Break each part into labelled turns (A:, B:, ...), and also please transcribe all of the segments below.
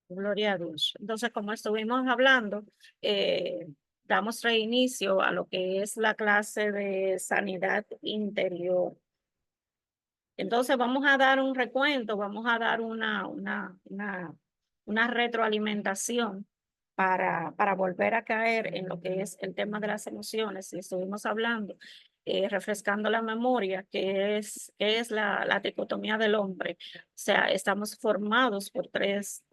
A: Gloria a Dios. Entonces, como estuvimos hablando, damos reinicio a lo que es la clase de sanidad interior. Entonces, vamos a dar un recuento, vamos a dar una retroalimentación para volver a caer en lo que es el tema de las emociones. Y estuvimos hablando, refrescando la memoria, que es la dicotomía del hombre. O sea, estamos formados por tres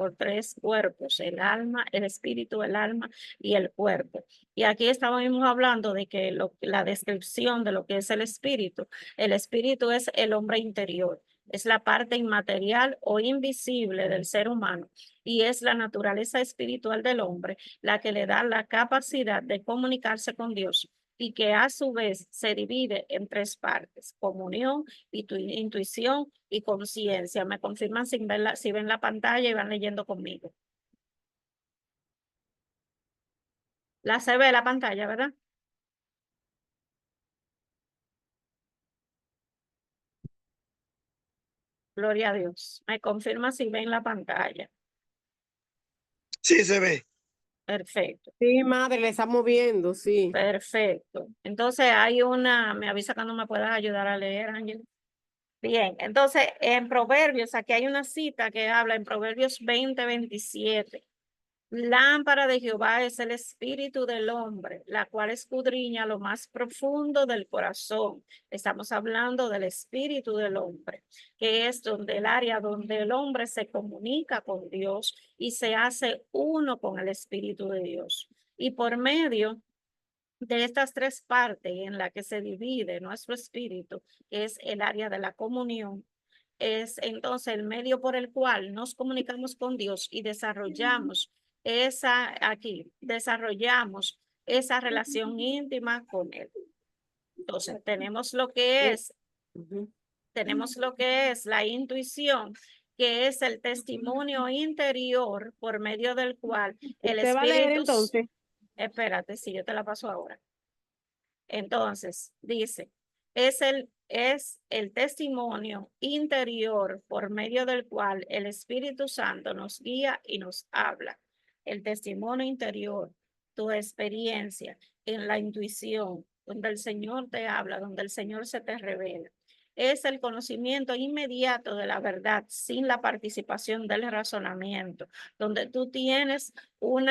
A: cuerpos, el alma, el espíritu, el alma y el cuerpo. Y aquí estábamos hablando de que la descripción de lo que es el espíritu es el hombre interior, es la parte inmaterial o invisible del ser humano y es la naturaleza espiritual del hombre la que le da la capacidad de comunicarse con Dios y que a su vez se divide en tres partes: comunión, intuición y conciencia. Me confirman si ven la pantalla y van leyendo conmigo. La se ve la pantalla, ¿verdad? Gloria a Dios. Me confirma si ven la pantalla.
B: Sí, se ve.
A: Perfecto.
C: Sí, madre, le estamos viendo, sí.
A: Perfecto. Entonces hay me avisa cuando me puedas ayudar a leer, Ángel. Bien, entonces en Proverbios, aquí hay una cita que habla en Proverbios 20:27. Lámpara de Jehová es el espíritu del hombre, la cual escudriña lo más profundo del corazón. Estamos hablando del espíritu del hombre, que es donde el área donde el hombre se comunica con Dios y se hace uno con el espíritu de Dios. Y por medio de estas tres partes en la que se divide nuestro espíritu, que es el área de la comunión, es entonces el medio por el cual nos comunicamos con Dios y desarrollamos esa relación íntima con Él. Entonces, tenemos lo que es la intuición, que es el testimonio interior por medio del cual el
C: ¿Usted va a leer
A: espíritu,
C: entonces?
A: espérate, si yo te la paso ahora. Entonces, dice, es el testimonio interior por medio del cual el Espíritu Santo nos guía y nos habla. El testimonio interior, tu experiencia en la intuición, donde el Señor te habla, donde el Señor se te revela. Es el conocimiento inmediato de la verdad sin la participación del razonamiento, donde tú tienes un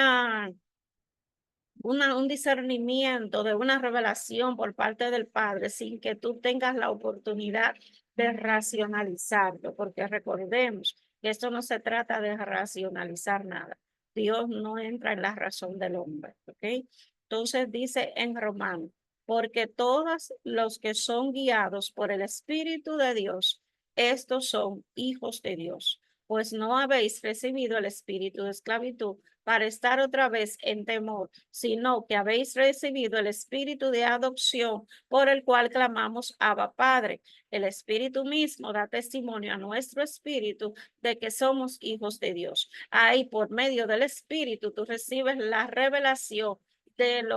A: discernimiento de una revelación por parte del Padre sin que tú tengas la oportunidad de racionalizarlo, porque recordemos que esto no se trata de racionalizar nada. Dios no entra en la razón del hombre, ¿ok? Entonces dice en Romano, porque todos los que son guiados por el Espíritu de Dios, estos son hijos de Dios, pues no habéis recibido el espíritu de esclavitud para estar otra vez en temor, sino que habéis recibido el espíritu de adopción por el cual clamamos Abba Padre. El espíritu mismo da testimonio a nuestro espíritu de que somos hijos de Dios. Ahí por medio del espíritu tú recibes la revelación del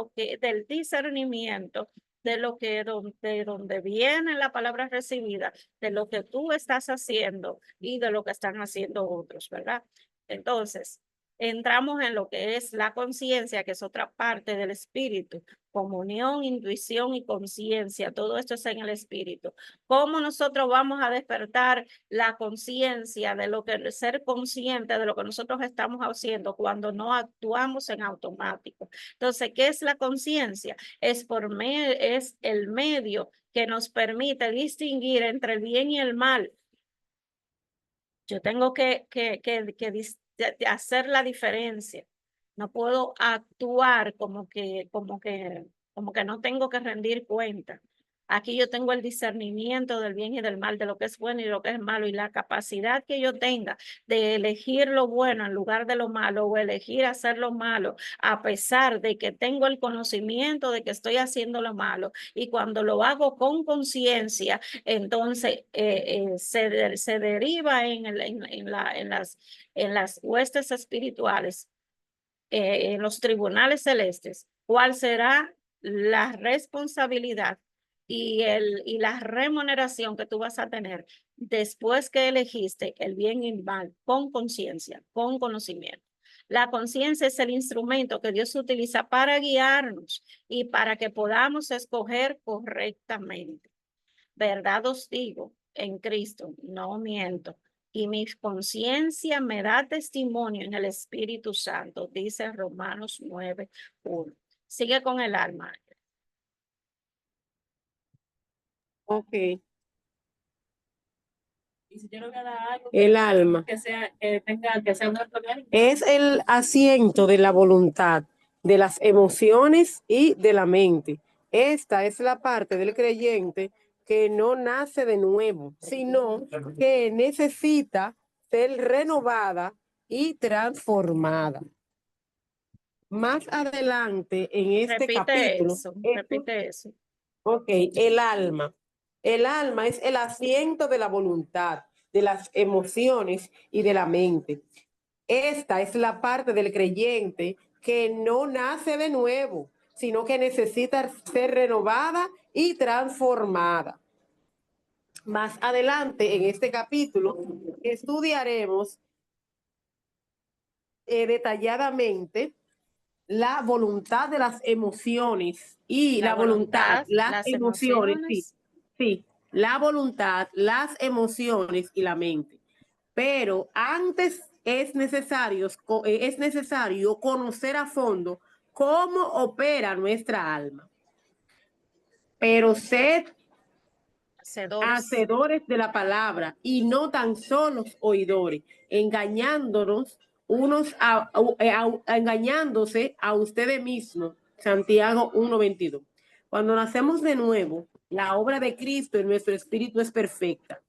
A: discernimiento de donde viene la palabra recibida, de lo que tú estás haciendo y de lo que están haciendo otros, ¿verdad? Entonces, entramos en lo que es la conciencia, que es otra parte del espíritu. Comunión, intuición y conciencia, todo esto es en el espíritu. ¿Cómo nosotros vamos a despertar la conciencia de lo que, ser consciente de lo que nosotros estamos haciendo cuando no actuamos en automático? Entonces, ¿qué es la conciencia? Es el medio que nos permite distinguir entre el bien y el mal. Yo tengo que hacer la diferencia. No puedo actuar como que no tengo que rendir cuenta. Aquí yo tengo el discernimiento del bien y del mal, de lo que es bueno y lo que es malo, y la capacidad que yo tenga de elegir lo bueno en lugar de lo malo o elegir hacer lo malo, a pesar de que tengo el conocimiento de que estoy haciendo lo malo. Y cuando lo hago con conciencia, entonces se deriva en las huestes espirituales, en los tribunales celestes, cuál será la responsabilidad y la remuneración que tú vas a tener después que elegiste el bien y el mal con conciencia, con conocimiento. La conciencia es el instrumento que Dios utiliza para guiarnos y para que podamos escoger correctamente. Verdad os digo, en Cristo, no miento. Y mi conciencia me da testimonio en el Espíritu Santo, dice Romanos 9:1. Sigue con el alma.
C: Ok.
D: Y si yo le voy a dar algo
C: El alma
D: que sea, que sea un acto de ánimo.
C: es el asiento de la voluntad, de las emociones y de la mente. Esta es la parte del creyente que no nace de nuevo, sino que necesita ser renovada y transformada. Más adelante en este capítulo,
A: Repite eso.
C: ok, el alma. El alma es el asiento de la voluntad, de las emociones y de la mente. Esta es la parte del creyente que no nace de nuevo, sino que necesita ser renovada y transformada. Más adelante en este capítulo estudiaremos detalladamente la voluntad de las emociones y la voluntad, las emociones, sí, la voluntad, las emociones y la mente. Pero antes es necesario conocer a fondo cómo opera nuestra alma. Pero sed hacedores de la palabra y no tan solos oidores, engañándonos engañándose a ustedes mismos. Santiago 1:22. Cuando nacemos de nuevo, la obra de Cristo en nuestro espíritu es perfecta.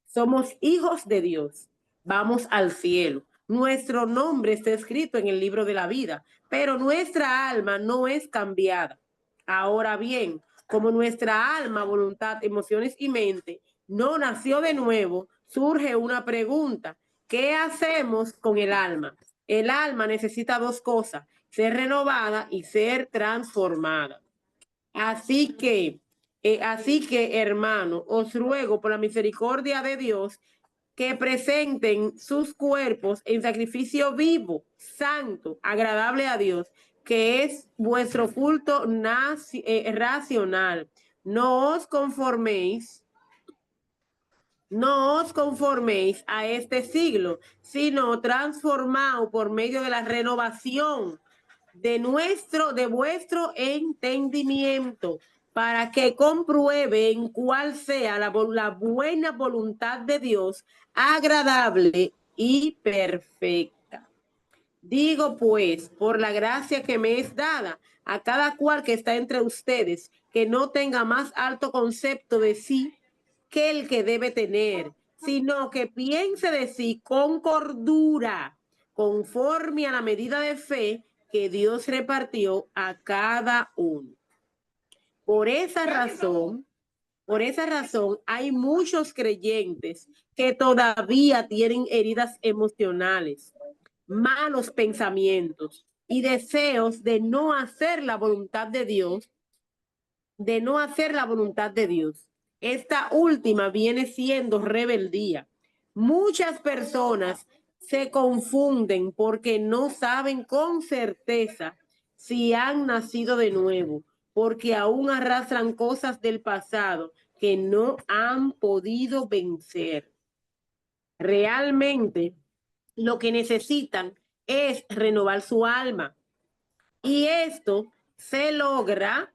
C: Somos hijos de Dios. Vamos al cielo. Nuestro nombre está escrito en el libro de la vida, pero nuestra alma no es cambiada. Ahora bien, como nuestra alma, voluntad, emociones y mente no nació de nuevo, surge una pregunta. ¿Qué hacemos con el alma? El alma necesita dos cosas, ser renovada y ser transformada. Así que, hermano, os ruego por la misericordia de Dios que presenten sus cuerpos en sacrificio vivo, santo, agradable a Dios, que es vuestro culto racional. No os conforméis a este siglo, sino transformaos por medio de la renovación de vuestro entendimiento, para que comprueben cuál sea la buena voluntad de Dios, agradable y perfecta. Digo pues, por la gracia que me es dada, a cada cual que está entre ustedes, que no tenga más alto concepto de sí que el que debe tener, sino que piense de sí con cordura, conforme a la medida de fe que Dios repartió a cada uno. Por esa razón, hay muchos creyentes que todavía tienen heridas emocionales, malos pensamientos y deseos de no hacer la voluntad de Dios, Esta última viene siendo rebeldía. Muchas personas se confunden porque no saben con certeza si han nacido de nuevo, porque aún arrastran cosas del pasado que no han podido vencer. Realmente, lo que necesitan es renovar su alma. Y esto se logra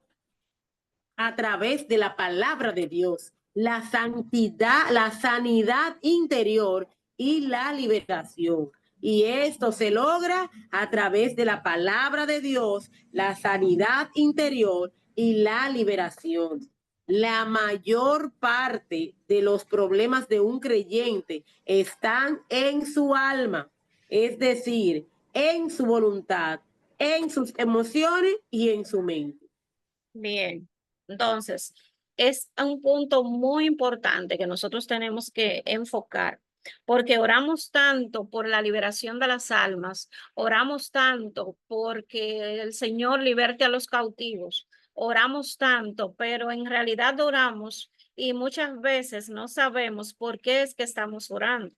C: a través de la palabra de Dios, la santidad, la sanidad interior y la liberación. Y esto se logra a través de la palabra de Dios, la sanidad interior y la liberación. La mayor parte de los problemas de un creyente están en su alma, es decir, en su voluntad, en sus emociones y en su mente.
A: Bien, entonces es un punto muy importante que nosotros tenemos que enfocar, porque oramos tanto por la liberación de las almas, oramos tanto porque el Señor liberte a los cautivos, oramos tanto, pero en realidad oramos y muchas veces no sabemos por qué es que estamos orando.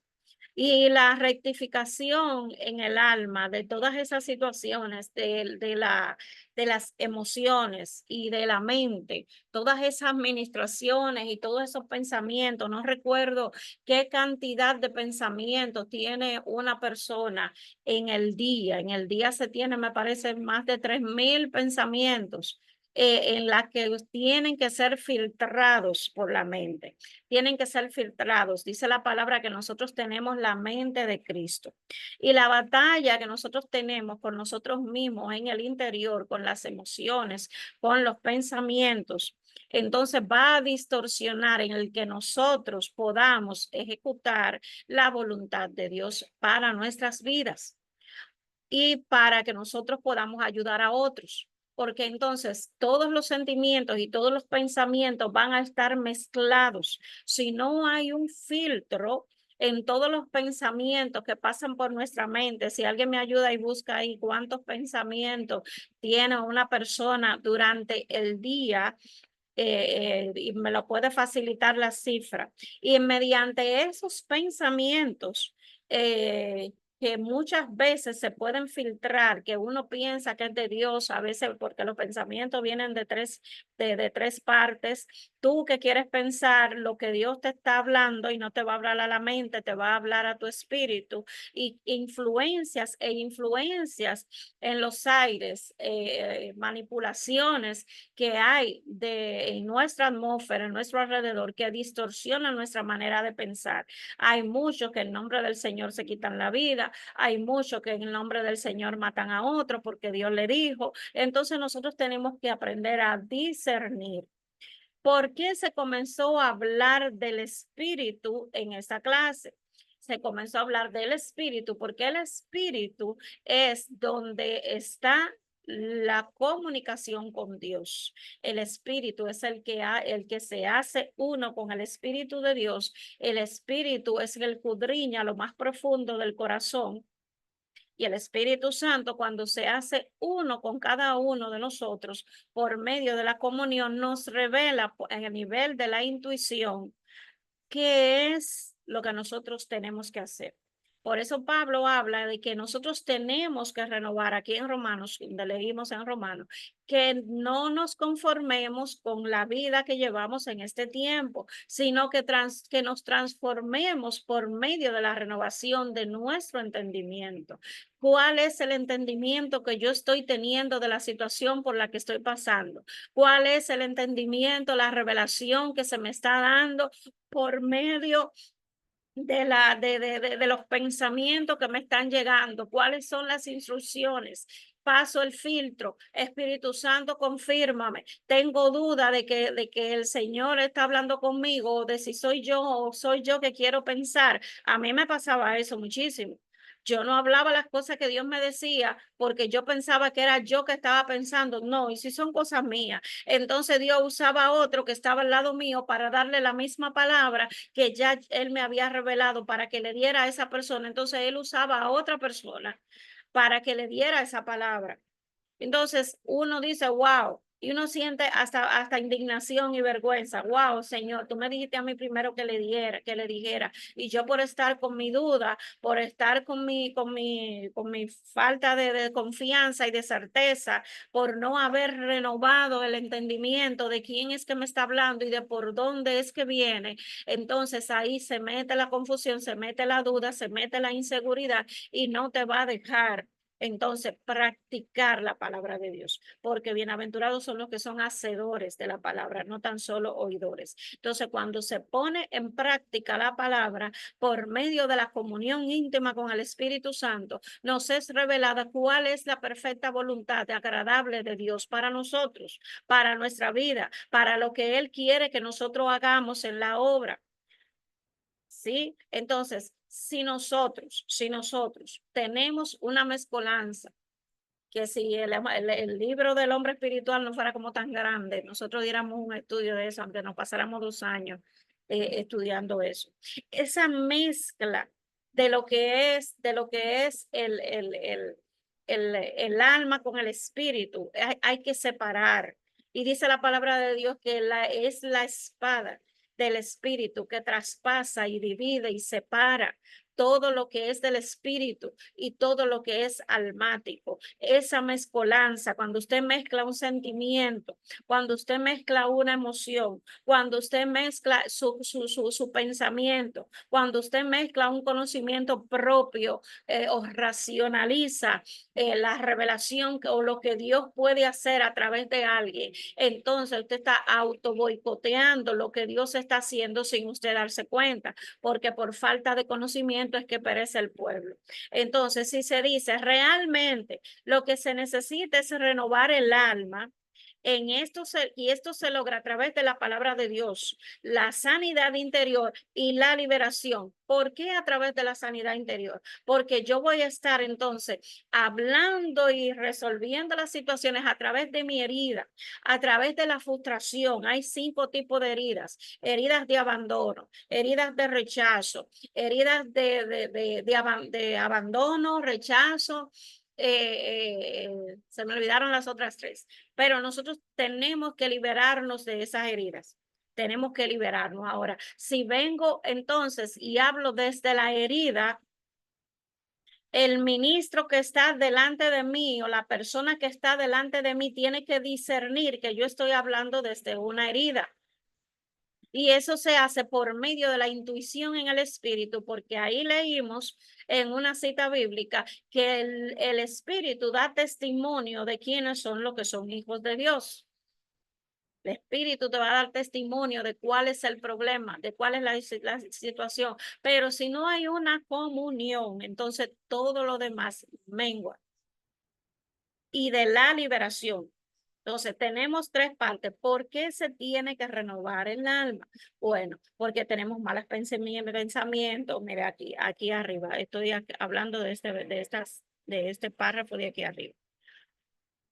A: Y la rectificación en el alma de todas esas situaciones, de las emociones y de la mente, todas esas administraciones y todos esos pensamientos, no recuerdo qué cantidad de pensamientos tiene una persona en el día. En el día se tiene, me parece, más de 3.000 pensamientos. En las que tienen que ser filtrados por la mente, tienen que ser filtrados. Dice la palabra que nosotros tenemos la mente de Cristo. Y la batalla que nosotros tenemos con nosotros mismos en el interior, con las emociones, con los pensamientos, entonces va a distorsionar en el que nosotros podamos ejecutar la voluntad de Dios para nuestras vidas y para que nosotros podamos ayudar a otros. Porque entonces todos los sentimientos y todos los pensamientos van a estar mezclados. Si no hay un filtro en todos los pensamientos que pasan por nuestra mente, si alguien me ayuda y busca ahí cuántos pensamientos tiene una persona durante el día, y me lo puede facilitar la cifra. Y mediante esos pensamientos, que muchas veces se pueden filtrar, que uno piensa que es de Dios, a veces porque los pensamientos vienen de tres partes. Tú que quieres pensar lo que Dios te está hablando y no te va a hablar a la mente, te va a hablar a tu espíritu, y influencias en los aires, manipulaciones que hay en nuestra atmósfera, en nuestro alrededor, que distorsionan nuestra manera de pensar. Hay muchos que en nombre del Señor se quitan la vida, hay muchos que en nombre del Señor matan a otros porque Dios le dijo. Entonces nosotros tenemos que aprender a discernir. ¿Por qué se comenzó a hablar del espíritu en esta clase? Se comenzó a hablar del espíritu porque el espíritu es donde está la comunicación con Dios. El espíritu es el que se hace uno con el espíritu de Dios. El espíritu es el que escudriña lo más profundo del corazón. Y el Espíritu Santo, cuando se hace uno con cada uno de nosotros por medio de la comunión, nos revela en el nivel de la intuición qué es lo que nosotros tenemos que hacer. Por eso Pablo habla de que nosotros tenemos que renovar aquí en Romanos, donde leímos en Romanos, que no nos conformemos con la vida que llevamos en este tiempo, sino que nos transformemos por medio de la renovación de nuestro entendimiento. ¿Cuál es el entendimiento que yo estoy teniendo de la situación por la que estoy pasando? ¿Cuál es el entendimiento, la revelación que se me está dando por medio de los pensamientos que me están llegando? ¿Cuáles son las instrucciones? Paso el filtro. Espíritu Santo, confírmame. Tengo duda de que el Señor está hablando conmigo, o de si soy yo o soy yo que quiero pensar. A mí me pasaba eso muchísimo. Yo no hablaba las cosas que Dios me decía porque yo pensaba que era yo que estaba pensando. No, y si son cosas mías. Entonces Dios usaba a otro que estaba al lado mío para darle la misma palabra que ya Él me había revelado para que le diera a esa persona. Entonces Él usaba a otra persona para que le diera esa palabra. Entonces uno dice, wow, y uno siente hasta indignación y vergüenza. Wow, Señor, tú me dijiste a mí primero que le dijera, y yo por estar con mi duda, por estar con mi falta de confianza y de certeza, por no haber renovado el entendimiento de quién es que me está hablando y de por dónde es que viene, entonces ahí se mete la confusión, se mete la duda, se mete la inseguridad y no te va a dejar entonces practicar la palabra de Dios, porque bienaventurados son los que son hacedores de la palabra, no tan solo oidores. Entonces, cuando se pone en práctica la palabra por medio de la comunión íntima con el Espíritu Santo, nos es revelada cuál es la perfecta voluntad agradable de Dios para nosotros, para nuestra vida, para lo que Él quiere que nosotros hagamos en la obra. ¿Sí? Entonces, si nosotros tenemos una mezcolanza, que si el libro del hombre espiritual no fuera como tan grande, nosotros diéramos un estudio de eso, aunque nos pasáramos 2 años estudiando eso. Esa mezcla de lo que es el alma con el espíritu, hay que separar. Y dice la palabra de Dios que es la espada del espíritu que traspasa y divide y separa todo lo que es del espíritu y todo lo que es almático. Esa mezcolanza, cuando usted mezcla un sentimiento, cuando usted mezcla una emoción, cuando usted mezcla su pensamiento, cuando usted mezcla un conocimiento propio o racionaliza la revelación o lo que Dios puede hacer a través de alguien, entonces usted está auto boicoteando lo que Dios está haciendo sin usted darse cuenta, porque por falta de conocimiento es que perece el pueblo. Entonces, si se dice realmente lo que se necesita es renovar el alma, y esto se logra a través de la palabra de Dios, la sanidad interior y la liberación. ¿Por qué a través de la sanidad interior? Porque yo voy a estar entonces hablando y resolviendo las situaciones a través de mi herida, a través de la frustración. Hay 5 tipos de heridas: heridas de abandono, heridas de rechazo, heridas de abandono, rechazo. Se me olvidaron las otras 3, pero nosotros tenemos que liberarnos de esas heridas. Tenemos que liberarnos. Ahora, si vengo entonces y hablo desde la herida, el ministro que está delante de mí o la persona que está delante de mí tiene que discernir que yo estoy hablando desde una herida. Y eso se hace por medio de la intuición en el espíritu, porque ahí leímos en una cita bíblica que el espíritu da testimonio de quiénes son los que son hijos de Dios. El espíritu te va a dar testimonio de cuál es el problema, de cuál es la situación. Pero si no hay una comunión, entonces todo lo demás mengua. Y de la liberación. Entonces, tenemos 3 partes. ¿Por qué se tiene que renovar el alma? Bueno, porque tenemos malos pensamientos. Mire, aquí arriba, estoy hablando de este párrafo de aquí arriba.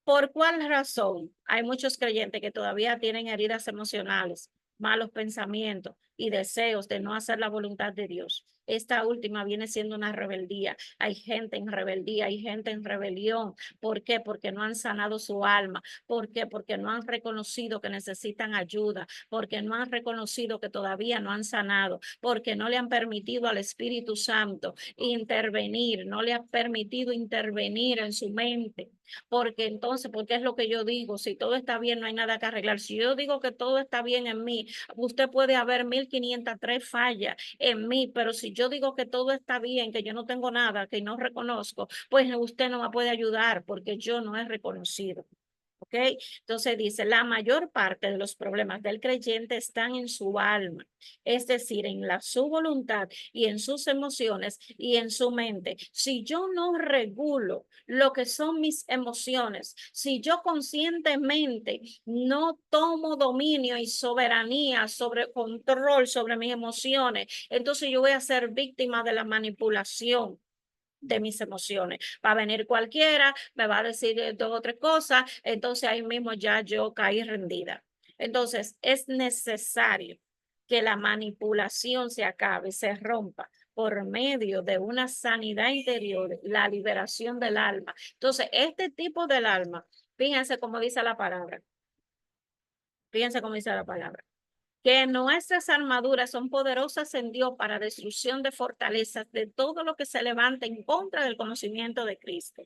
A: ¿Por cuál razón? Hay muchos creyentes que todavía tienen heridas emocionales, malos pensamientos y deseos de no hacer la voluntad de Dios. Esta última viene siendo una rebeldía. Hay gente en rebeldía, hay gente en rebelión. ¿Por qué? Porque no han sanado su alma. ¿Por qué? Porque no han reconocido que necesitan ayuda, porque no han reconocido que todavía no han sanado, porque no le han permitido al Espíritu Santo intervenir, no le han permitido intervenir en su mente. Porque entonces, porque es lo que yo digo, si todo está bien, no hay nada que arreglar. Si yo digo que todo está bien en mí, usted puede haber 1503 fallas en mí, pero si yo digo que todo está bien, que yo no tengo nada, que no reconozco, pues usted no me puede ayudar porque yo no he reconocido. ¿Ok? Entonces dice, la mayor parte de los problemas del creyente están en su alma, es decir, en su voluntad y en sus emociones y en su mente. Si yo no regulo lo que son mis emociones, si yo conscientemente no tomo dominio y soberanía sobre control sobre mis emociones, entonces yo voy a ser víctima de la manipulación de mis emociones. Va a venir cualquiera, me va a decir 2 o 3 cosas, entonces ahí mismo ya yo caí rendida. Entonces es necesario que la manipulación se acabe, se rompa por medio de una sanidad interior, la liberación del alma. Entonces, este tipo del alma, fíjense cómo dice la palabra. Fíjense cómo dice la palabra. Que nuestras armaduras son poderosas en Dios para destrucción de fortalezas de todo lo que se levanta en contra del conocimiento de Cristo.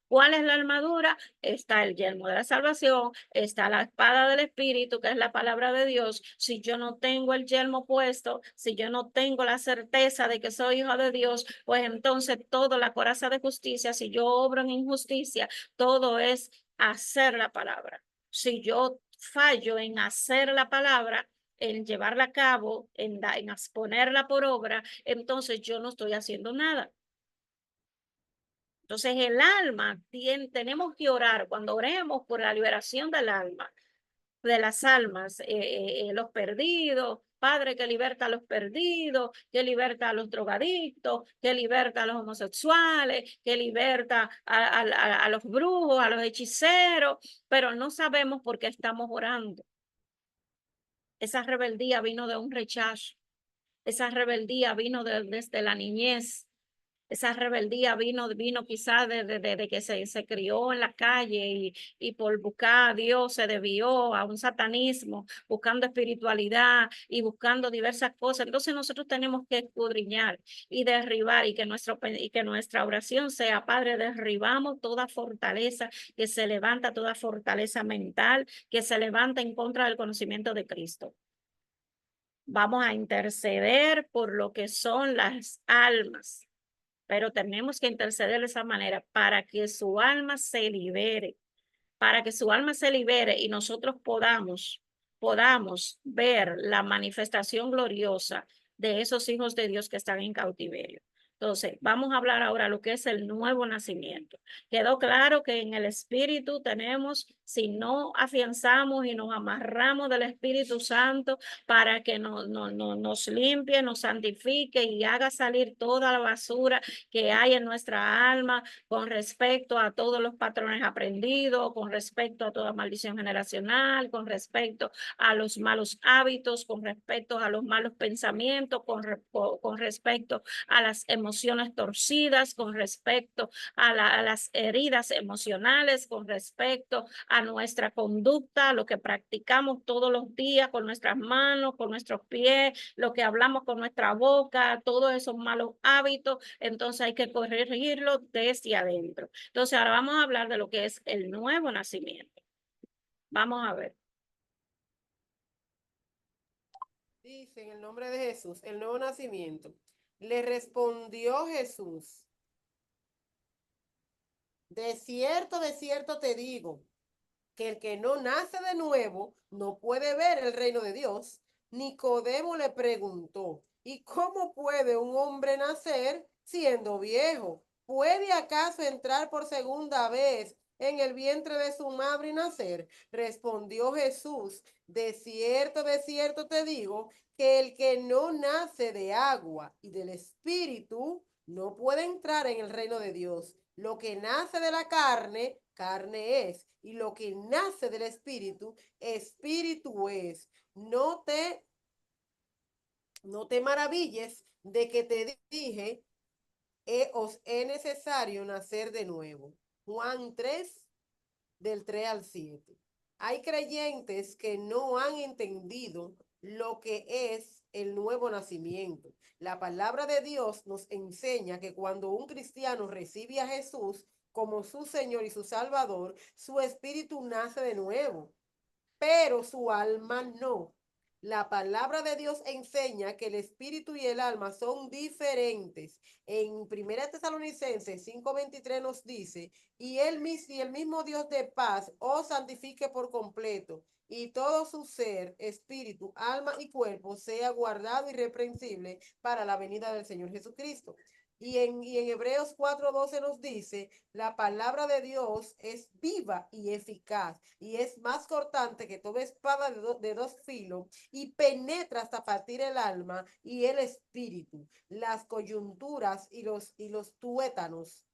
A: ¿Cuál es la armadura? Está el yelmo de la salvación, está la espada del Espíritu, que es la palabra de Dios. Si yo no tengo el yelmo puesto, si yo no tengo la certeza de que soy hijo de Dios, pues entonces toda la coraza de justicia, si yo obro en injusticia, todo es hacer la palabra. Si yo fallo en hacer la palabra, en llevarla a cabo, en ponerla por obra, entonces yo no estoy haciendo nada. Entonces el alma, tenemos que orar, cuando oremos por la liberación del alma, de las almas, los perdidos, Padre que liberta a los perdidos, que liberta a los drogadictos, que liberta a los homosexuales, que liberta a los brujos, a los hechiceros, pero no sabemos por qué estamos orando. Esa rebeldía vino de un rechazo, esa rebeldía vino desde la niñez. Esa rebeldía vino quizás de que se crió en la calle y por buscar a Dios se desvió a un satanismo, buscando espiritualidad y buscando diversas cosas. Entonces nosotros tenemos que escudriñar y derribar y que nuestra oración sea, Padre, derribamos toda fortaleza que se levanta, toda fortaleza mental que se levanta en contra del conocimiento de Cristo. Vamos a interceder por lo que son las almas, pero tenemos que interceder de esa manera para que su alma se libere, y nosotros podamos ver la manifestación gloriosa de esos hijos de Dios que están en cautiverio. Entonces, vamos a hablar ahora lo que es el nuevo nacimiento. Quedó claro que en el Espíritu tenemos, si no afianzamos y nos amarramos del Espíritu Santo para que nos limpie, nos santifique y haga salir toda la basura que hay en nuestra alma con respecto a todos los patrones aprendidos, con respecto a toda maldición generacional, con respecto a los malos hábitos, con respecto a los malos pensamientos, con respecto a las emociones torcidas, con respecto a las heridas emocionales, con respecto a nuestra conducta, lo que practicamos todos los días con nuestras manos, con nuestros pies, lo que hablamos con nuestra boca, todos esos malos hábitos. Entonces hay que corregirlo desde adentro. Entonces ahora vamos a hablar de lo que es el nuevo nacimiento. Vamos a ver.
C: Dice en el nombre de Jesús, el nuevo nacimiento. Le respondió Jesús: de cierto te digo, que el que no nace de nuevo no puede ver el reino de Dios. Nicodemo le preguntó: ¿y cómo puede un hombre nacer siendo viejo? ¿Puede acaso entrar por segunda vez en el vientre de su madre y nacer? Respondió Jesús: de cierto te digo, que el que no nace de agua y del Espíritu no puede entrar en el reino de Dios. Lo que nace de la carne, carne es, y lo que nace del Espíritu, Espíritu es. No te maravilles de que te dije, os es necesario nacer de nuevo. Juan 3, del 3 al 7. Hay creyentes que no han entendido lo que es el nuevo nacimiento. La palabra de Dios nos enseña que cuando un cristiano recibe a Jesús como su Señor y su Salvador, su espíritu nace de nuevo, pero su alma no. La palabra de Dios enseña que el espíritu y el alma son diferentes. En 1 Tesalonicenses 5:23 nos dice: y el mismo Dios de paz os santifique por completo, y todo su ser, espíritu, alma y cuerpo sea guardado irreprensible para la venida del Señor Jesucristo. Y en Hebreos 4:12 nos dice: la palabra de Dios es viva y eficaz, y es más cortante que toda espada de dos filos, y penetra hasta partir el alma y el espíritu, las coyunturas y los tuétanos,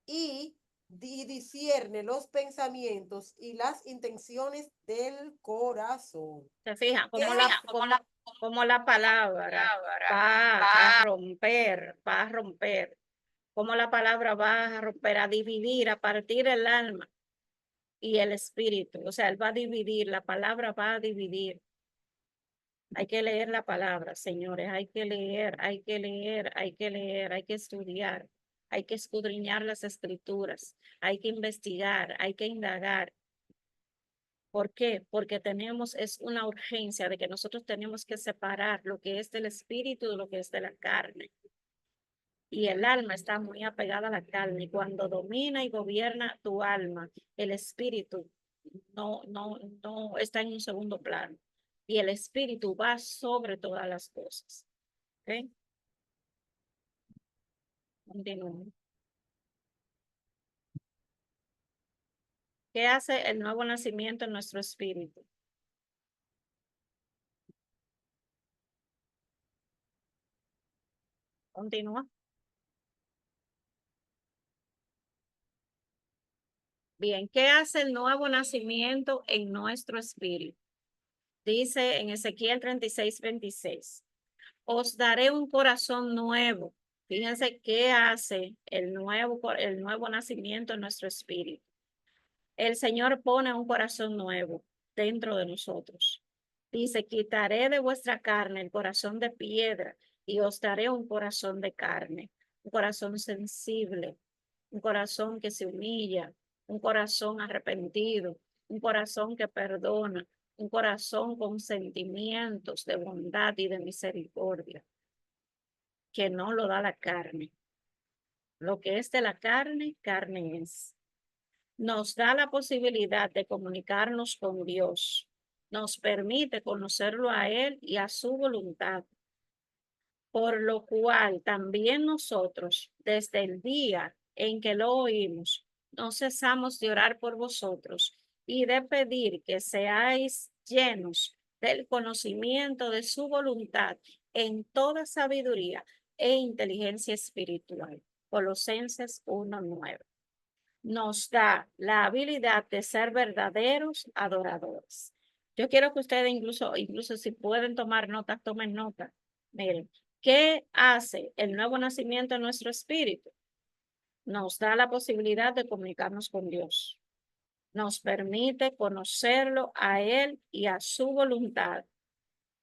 C: y discierne los pensamientos y las intenciones del corazón.
A: Se fijan como la palabra va a romper, como la palabra va a romper, a dividir, a partir el alma y el espíritu. O sea, él va a dividir, la palabra va a dividir. Hay que leer la palabra, señores, hay que leer, hay que estudiar, hay que escudriñar las escrituras, hay que investigar, hay que indagar. ¿Por qué? Porque es una urgencia de que nosotros tenemos que separar lo que es del espíritu de lo que es de la carne. Y el alma está muy apegada a la carne. Y cuando domina y gobierna tu alma, el espíritu no está en un segundo plano. Y el espíritu va sobre todas las cosas. ¿Ok? Continuamos. ¿Qué hace el nuevo nacimiento en nuestro espíritu? Continúa. Bien, ¿qué hace el nuevo nacimiento en nuestro espíritu? Dice en Ezequiel 36:26, os daré un corazón nuevo Fíjense qué hace el nuevo nacimiento en nuestro espíritu. El Señor pone un corazón nuevo dentro de nosotros. Dice, quitaré de vuestra carne el corazón de piedra y os daré un corazón de carne, un corazón sensible, un corazón que se humilla, un corazón arrepentido, un corazón que perdona, un corazón con sentimientos de bondad y de misericordia, que no lo da la carne. Lo que es de la carne, carne es. Nos da la posibilidad de comunicarnos con Dios. Nos permite conocerlo a Él y a su voluntad. Por lo cual también nosotros, desde el día en que lo oímos, no cesamos de orar por vosotros y de pedir que seáis llenos del conocimiento de su voluntad en toda sabiduría e inteligencia espiritual. Colosenses 1:9. Nos da la habilidad de ser verdaderos adoradores. Yo quiero que ustedes incluso si pueden tomar notas, tomen nota. Miren, ¿qué hace el nuevo nacimiento en nuestro espíritu? Nos da la posibilidad de comunicarnos con Dios. Nos permite conocerlo a Él y a su voluntad.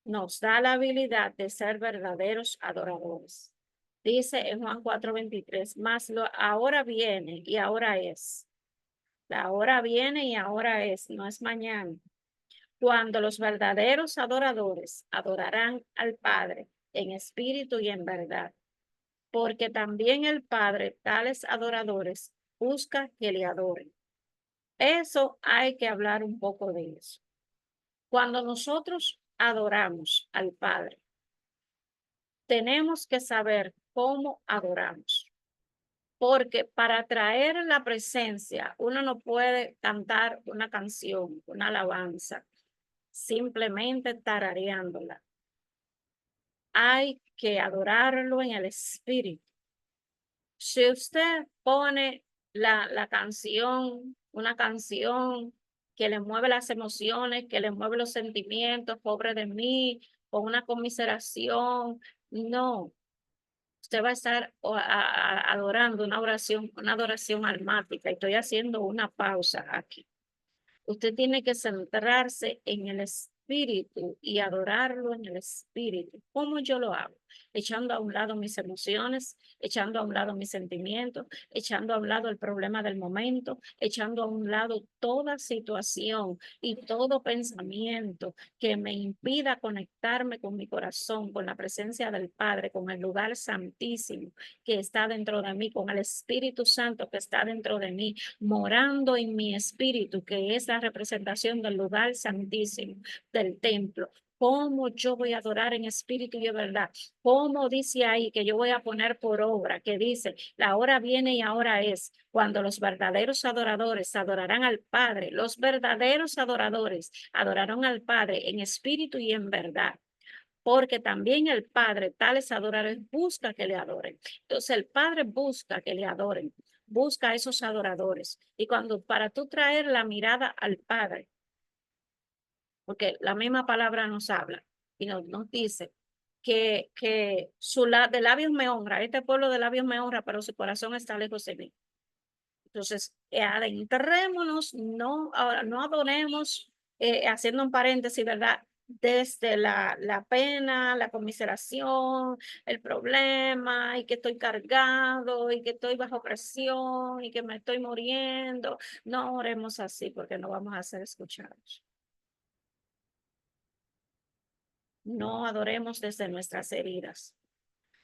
A: Nos da la habilidad de ser verdaderos adoradores. Dice en Juan 4:23, más ahora viene y ahora es. La hora viene y ahora es, no es mañana. Cuando los verdaderos adoradores adorarán al Padre en espíritu y en verdad. Porque también el Padre, tales adoradores, busca que le adoren. Eso hay que hablar un poco de eso. Cuando nosotros adoramos al Padre, tenemos que saber cómo adoramos. Porque para traer la presencia, uno no puede cantar una canción, una alabanza, simplemente tarareándola. Hay que adorarlo en el espíritu. Si usted pone la canción, una canción que le mueve las emociones, que le mueve los sentimientos, pobre de mí, con una conmiseración, no. Usted va a estar adorando una adoración almática. Estoy haciendo una pausa aquí. Usted tiene que centrarse en el espíritu y adorarlo en el espíritu. ¿Cómo yo lo hago? Echando a un lado mis emociones, echando a un lado mis sentimientos, echando a un lado el problema del momento, echando a un lado toda situación y todo pensamiento que me impida conectarme con mi corazón, con la presencia del Padre, con el lugar santísimo que está dentro de mí, con el Espíritu Santo que está dentro de mí, morando en mi espíritu, que es la representación del lugar santísimo, del templo. ¿Cómo yo voy a adorar en espíritu y en verdad? ¿Cómo dice ahí que yo voy a poner por obra? Que dice, la hora viene y ahora es, cuando los verdaderos adoradores adorarán al Padre. Los verdaderos adoradores adorarán al Padre en espíritu y en verdad. Porque también el Padre, tales adoradores, busca que le adoren. Entonces el Padre busca que le adoren, busca a esos adoradores. Y cuando para tú traer la mirada al Padre, porque la misma palabra nos habla y nos dice que de labios me honra, este pueblo de labios me honra, pero su corazón está lejos de mí. Entonces, adentrémonos, ahora no adoremos, haciendo un paréntesis, ¿verdad? Desde la pena, la conmiseración, el problema, y que estoy cargado, y que estoy bajo presión, y que me estoy muriendo. No oremos así porque no vamos a ser escuchados. No adoremos desde nuestras heridas.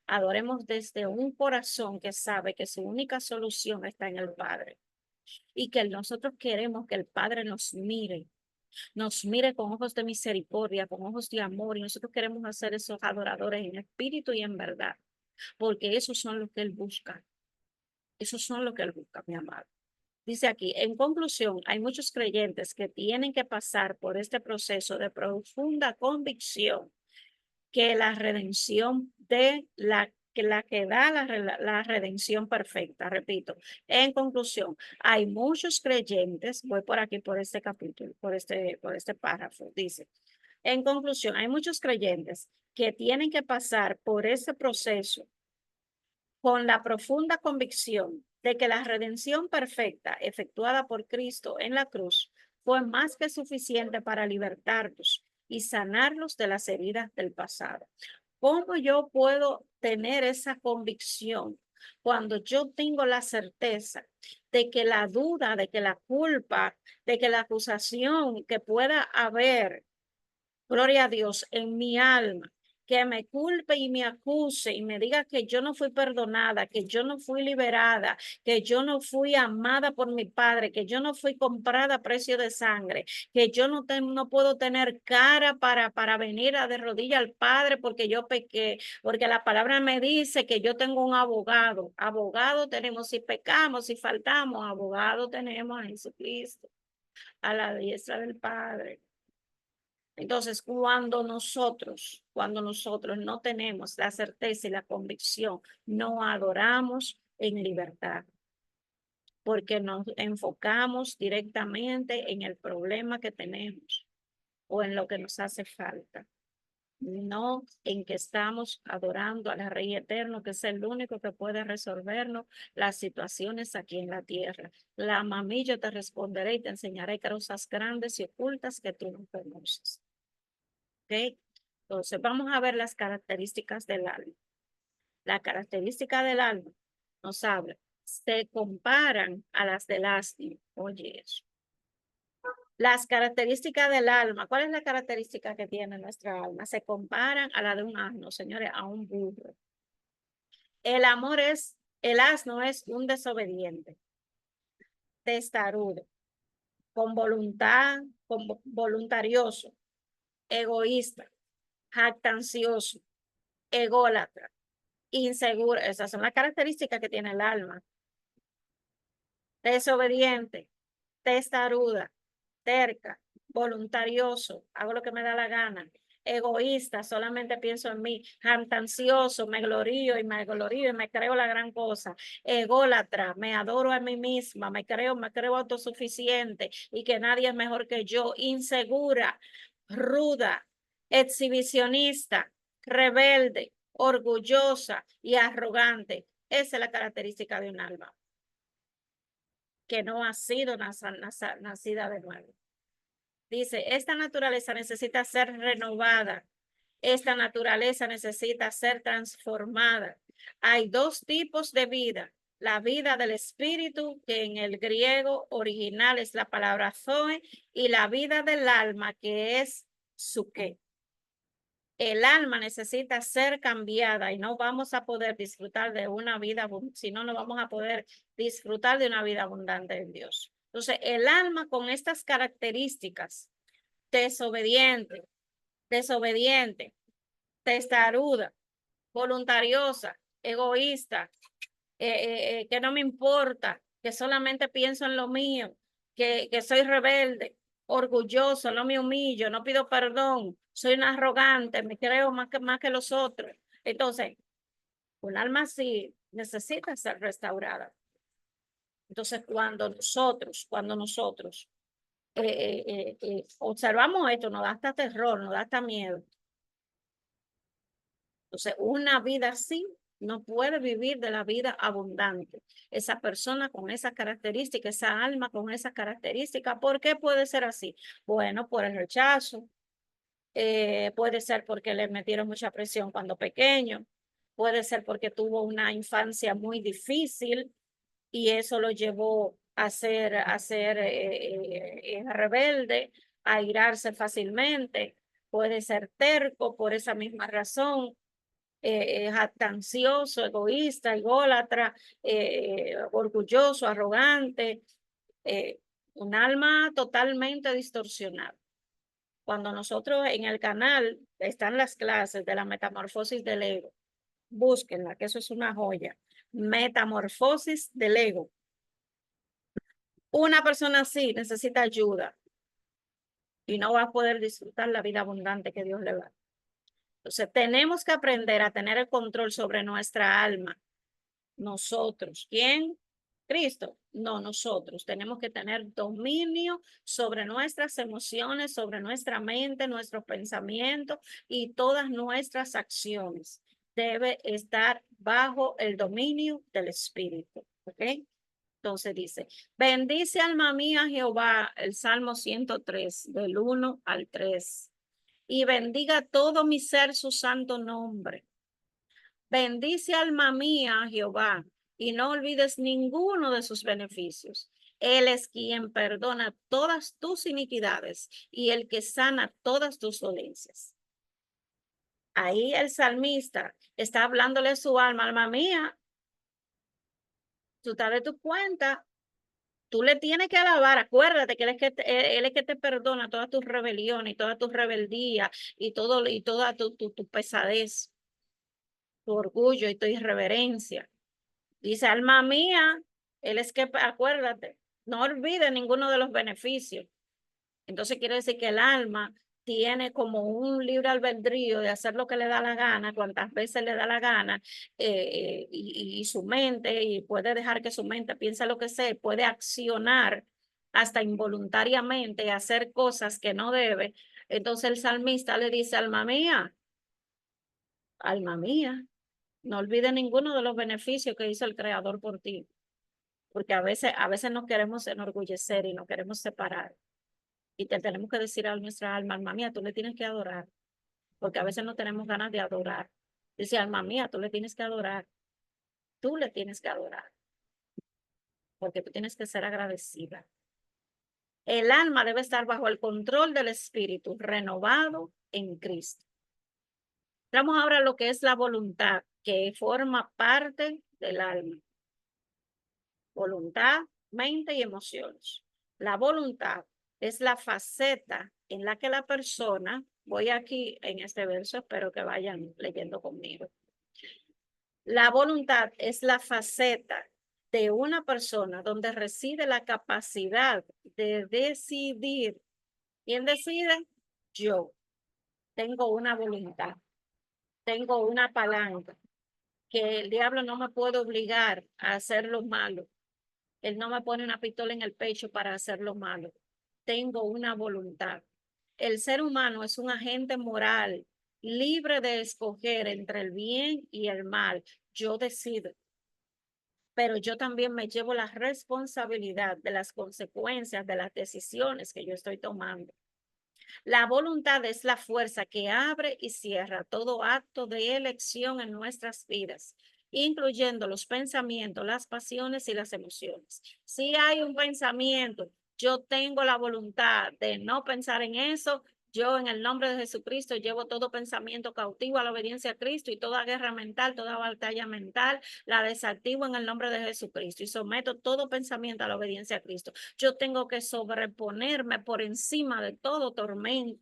A: Adoremos desde un corazón que sabe que su única solución está en el Padre. Y que nosotros queremos que el Padre nos mire con ojos de misericordia, con ojos de amor, y nosotros queremos hacer esos adoradores en espíritu y en verdad, porque esos son los que Él busca. Esos son los que Él busca, mi amado. Dice aquí, en conclusión, hay muchos creyentes que tienen que pasar por este proceso de profunda convicción que la redención de la que da la redención perfecta. Repito, en conclusión, hay muchos creyentes, voy por aquí por este capítulo, por este párrafo, dice, en conclusión, hay muchos creyentes que tienen que pasar por ese proceso con la profunda convicción de que la redención perfecta efectuada por Cristo en la cruz fue más que suficiente para libertarnos y sanarnos de las heridas del pasado. ¿Cómo yo puedo tener esa convicción cuando yo tengo la certeza de que la duda, de que la culpa, de que la acusación que pueda haber, gloria a Dios, en mi alma, que me culpe y me acuse y me diga que yo no fui perdonada, que yo no fui liberada, que yo no fui amada por mi padre, que yo no fui comprada a precio de sangre, que yo no puedo tener cara para venir a de rodillas al Padre porque yo pequé, porque la palabra me dice que yo tengo un abogado. Abogado tenemos si pecamos, si faltamos, abogado tenemos a Jesucristo, a la diestra del Padre. Entonces, cuando nosotros no tenemos la certeza y la convicción, no adoramos en libertad, porque nos enfocamos directamente en el problema que tenemos o en lo que nos hace falta, no en que estamos adorando al Rey Eterno, que es el único que puede resolvernos las situaciones aquí en la tierra. Clama a mí, yo te responderé y te enseñaré cosas grandes y ocultas que tú no conoces. ¿Okay? Entonces, vamos a ver las características del alma. La característica del alma nos habla, se comparan a las del asno. Oye, eso. Las características del alma, ¿cuál es la característica que tiene nuestra alma? Se comparan a la de un asno, señores, a un burro. El asno es un desobediente, testarudo, con voluntad, voluntarioso, egoísta, jactancioso, ególatra, inseguro. Esas son las características que tiene el alma. Desobediente, testaruda, terca, voluntarioso, hago lo que me da la gana, egoísta, solamente pienso en mí, jactancioso, me glorío y me creo la gran cosa, ególatra, me adoro a mí misma, me creo autosuficiente y que nadie es mejor que yo, insegura, ruda, exhibicionista, rebelde, orgullosa y arrogante. Esa es la característica de un alma que no ha sido nacida de nuevo. Dice, esta naturaleza necesita ser renovada. Esta naturaleza necesita ser transformada. Hay dos tipos de vida. La vida del espíritu, que en el griego original es la palabra zoe, y la vida del alma, que es psuké. El alma necesita ser cambiada y no vamos a poder disfrutar de una vida, si no, no vamos a poder disfrutar de una vida abundante en Dios. Entonces, el alma con estas características, desobediente, testaruda, voluntariosa, egoísta, que no me importa, que solamente pienso en lo mío, que soy rebelde, orgulloso, no me humillo, no pido perdón, soy un arrogante, me creo más que los otros. Entonces, un alma así necesita ser restaurada. Entonces, cuando nosotros observamos esto, nos da hasta terror, nos da hasta miedo. Entonces, una vida así no puede vivir de la vida abundante. Esa persona con esas características, esa alma con esas características, ¿por qué puede ser así? Bueno, por el rechazo, puede ser porque le metieron mucha presión cuando pequeño, puede ser porque tuvo una infancia muy difícil y eso lo llevó a ser rebelde, a irarse fácilmente, puede ser terco por esa misma razón. Jactancioso, egoísta, ególatra, orgulloso, arrogante, un alma totalmente distorsionada. Cuando nosotros en el canal están las clases de la metamorfosis del ego, búsquenla, que eso es una joya. Metamorfosis del ego. Una persona así necesita ayuda y no va a poder disfrutar la vida abundante que Dios le da. Entonces, tenemos que aprender a tener el control sobre nuestra alma. Nosotros. ¿Quién? Cristo. No, nosotros. Tenemos que tener dominio sobre nuestras emociones, sobre nuestra mente, nuestros pensamientos y todas nuestras acciones. debe estar bajo el dominio del Espíritu. ¿Ok? Entonces dice, bendice alma mía Jehová, el Salmo 103, del 1 al 3. Y bendiga todo mi ser su santo nombre. Bendice alma mía Jehová, y no olvides ninguno de sus beneficios. Él es quien perdona todas tus iniquidades y el que sana todas tus dolencias. Ahí el salmista está hablándole a su alma, alma mía, tú estás de tu cuenta, tú le tienes que alabar, acuérdate que él es que te perdona todas tus rebeliones y todas tus rebeldías y toda tu pesadez, tu orgullo y tu irreverencia. Dice, alma mía, él es que, acuérdate, no olvides ninguno de los beneficios. Entonces quiere decir que el alma tiene como un libre albedrío de hacer lo que le da la gana, cuantas veces le da la gana, y su mente, y puede dejar que su mente piense lo que sea, puede accionar hasta involuntariamente, hacer cosas que no debe. Entonces el salmista le dice, alma mía, no olvides ninguno de los beneficios que hizo el Creador por ti, porque a veces nos queremos enorgullecer y nos queremos separar. Y te tenemos que decir a nuestra alma, alma mía, tú le tienes que adorar, porque a veces no tenemos ganas de adorar. Dice, alma mía, tú le tienes que adorar, tú le tienes que adorar, porque tú tienes que ser agradecida. El alma debe estar bajo el control del Espíritu, renovado en Cristo. Entramos ahora a lo que es la voluntad, que forma parte del alma. Voluntad, mente y emociones. La voluntad es la faceta en la que la persona, voy aquí en este verso, espero que vayan leyendo conmigo. La voluntad es la faceta de una persona donde reside la capacidad de decidir. ¿Quién decide? Yo. Tengo una voluntad, tengo una palanca, que el diablo no me puede obligar a hacer lo malo. Él no me pone una pistola en el pecho para hacer lo malo. Tengo una voluntad. El ser humano es un agente moral, libre de escoger entre el bien y el mal. Yo decido, pero yo también me llevo la responsabilidad de las consecuencias de las decisiones que yo estoy tomando. La voluntad es la fuerza que abre y cierra todo acto de elección en nuestras vidas, incluyendo los pensamientos, las pasiones y las emociones. Si hay un pensamiento, yo tengo la voluntad de no pensar en eso. Yo en el nombre de Jesucristo llevo todo pensamiento cautivo a la obediencia a Cristo y toda guerra mental, toda batalla mental, la desactivo en el nombre de Jesucristo y someto todo pensamiento a la obediencia a Cristo. Yo tengo que sobreponerme por encima de todo tormento.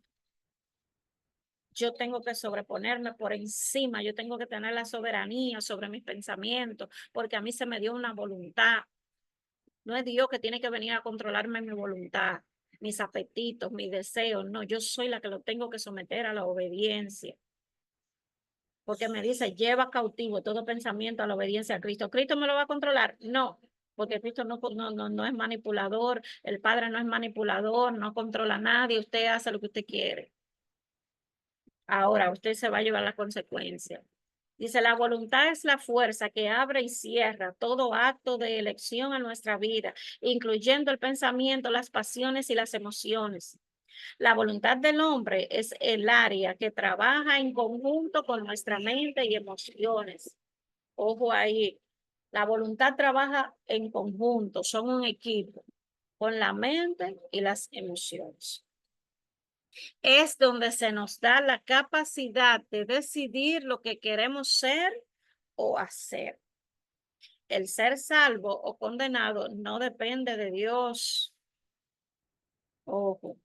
A: Yo tengo que sobreponerme por encima, yo tengo que tener la soberanía sobre mis pensamientos, porque a mí se me dio una voluntad. No es Dios que tiene que venir a controlarme mi voluntad, mis apetitos, mis deseos. No, yo soy la que lo tengo que someter a la obediencia. Porque me dice, lleva cautivo todo pensamiento a la obediencia a Cristo. ¿Cristo me lo va a controlar? No, porque Cristo no es manipulador, el Padre no es manipulador, no controla a nadie, usted hace lo que usted quiere. Ahora usted se va a llevar las consecuencias. Dice, la voluntad es la fuerza que abre y cierra todo acto de elección en nuestra vida, incluyendo el pensamiento, las pasiones y las emociones. La voluntad del hombre es el área que trabaja en conjunto con nuestra mente y emociones. Ojo ahí, la voluntad trabaja en conjunto, son un equipo con la mente y las emociones. Es donde se nos da la capacidad de decidir lo que queremos ser o hacer. El ser salvo o condenado no depende de Dios. Ojo,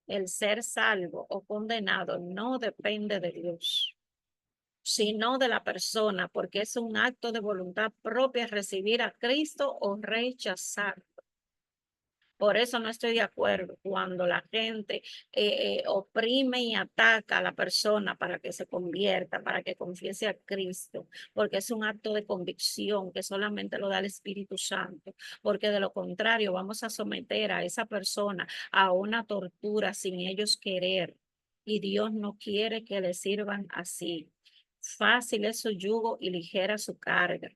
A: el ser salvo o condenado no depende de Dios, sino de la persona, porque es un acto de voluntad propia recibir a Cristo o rechazar. Por eso no estoy de acuerdo cuando la gente oprime y ataca a la persona para que se convierta, para que confiese a Cristo, porque es un acto de convicción que solamente lo da el Espíritu Santo, porque de lo contrario vamos a someter a esa persona a una tortura sin ellos querer, y Dios no quiere que le sirvan así. fácil es su yugo y ligera su carga.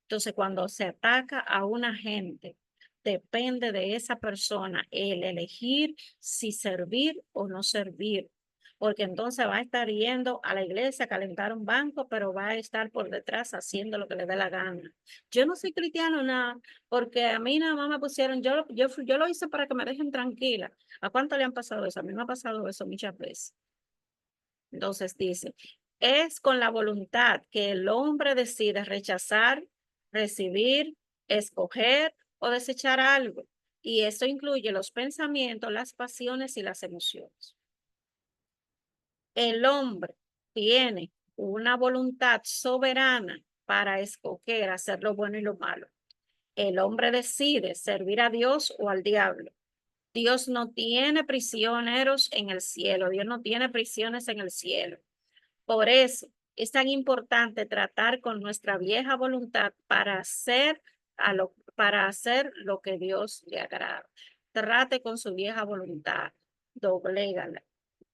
A: Entonces, cuando se ataca a una gente, depende de esa persona el elegir si servir o no servir, porque entonces va a estar yendo a la iglesia a calentar un banco, pero va a estar por detrás haciendo lo que le dé la gana. Yo no soy cristiano nada, porque a mí nada más me pusieron, yo lo hice para que me dejen tranquila. ¿A cuánto le han pasado eso? A mí me ha pasado eso muchas veces. Entonces dice, es con la voluntad que el hombre decide rechazar, recibir, escoger o desechar algo. Y eso incluye los pensamientos, las pasiones y las emociones. El hombre tiene una voluntad soberana para escoger hacer lo bueno y lo malo. El hombre decide servir a Dios o al diablo. Dios no tiene prisioneros en el cielo. Dios no tiene prisiones en el cielo. Por eso es tan importante tratar con nuestra vieja voluntad para hacer lo que Dios le agrada. Trate con su vieja voluntad, doblégala,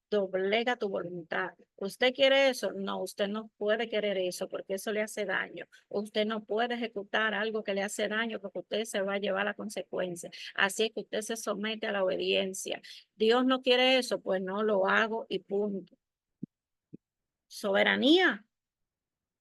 A: doblega tu voluntad. ¿Usted quiere eso? No, usted no puede querer eso porque eso le hace daño. Usted no puede ejecutar algo que le hace daño porque usted se va a llevar la consecuencia. Así es que usted se somete a la obediencia. Dios no quiere eso, pues no lo hago y punto. Soberanía,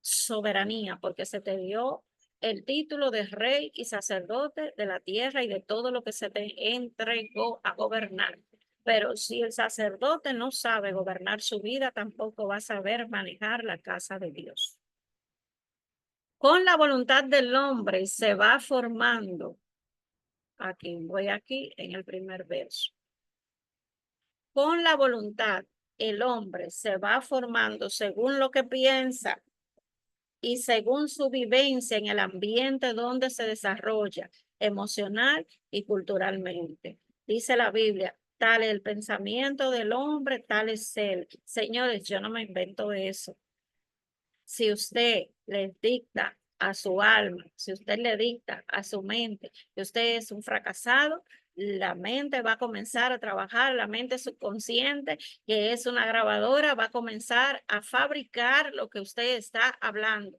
A: soberanía, porque se te dio el título de rey y sacerdote de la tierra y de todo lo que se te entregó a gobernar. Pero si el sacerdote no sabe gobernar su vida, tampoco va a saber manejar la casa de Dios. Con la voluntad del hombre se va formando. Aquí, voy aquí en el primer verso. Con la voluntad, el hombre se va formando según lo que piensa y según su vivencia en el ambiente donde se desarrolla emocional y culturalmente. Dice la Biblia, tal es el pensamiento del hombre, tal es él. Señores, yo no me invento eso. Si usted le dicta a su alma, si usted le dicta a su mente que usted es un fracasado, la mente va a comenzar a trabajar, la mente subconsciente, que es una grabadora, va a comenzar a fabricar lo que usted está hablando.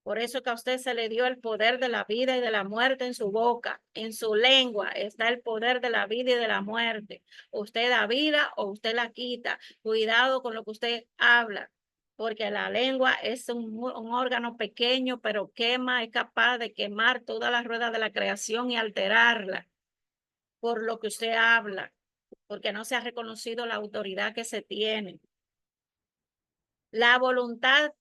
A: Por eso que a usted se le dio el poder de la vida y de la muerte en su boca, en su lengua está el poder de la vida y de la muerte. Usted da vida o usted la quita. Cuidado con lo que usted habla, porque la lengua es un órgano pequeño, pero quema, es capaz de quemar toda la rueda de la creación y alterarla por lo que usted habla, porque no se ha reconocido la autoridad que se tiene. La voluntad,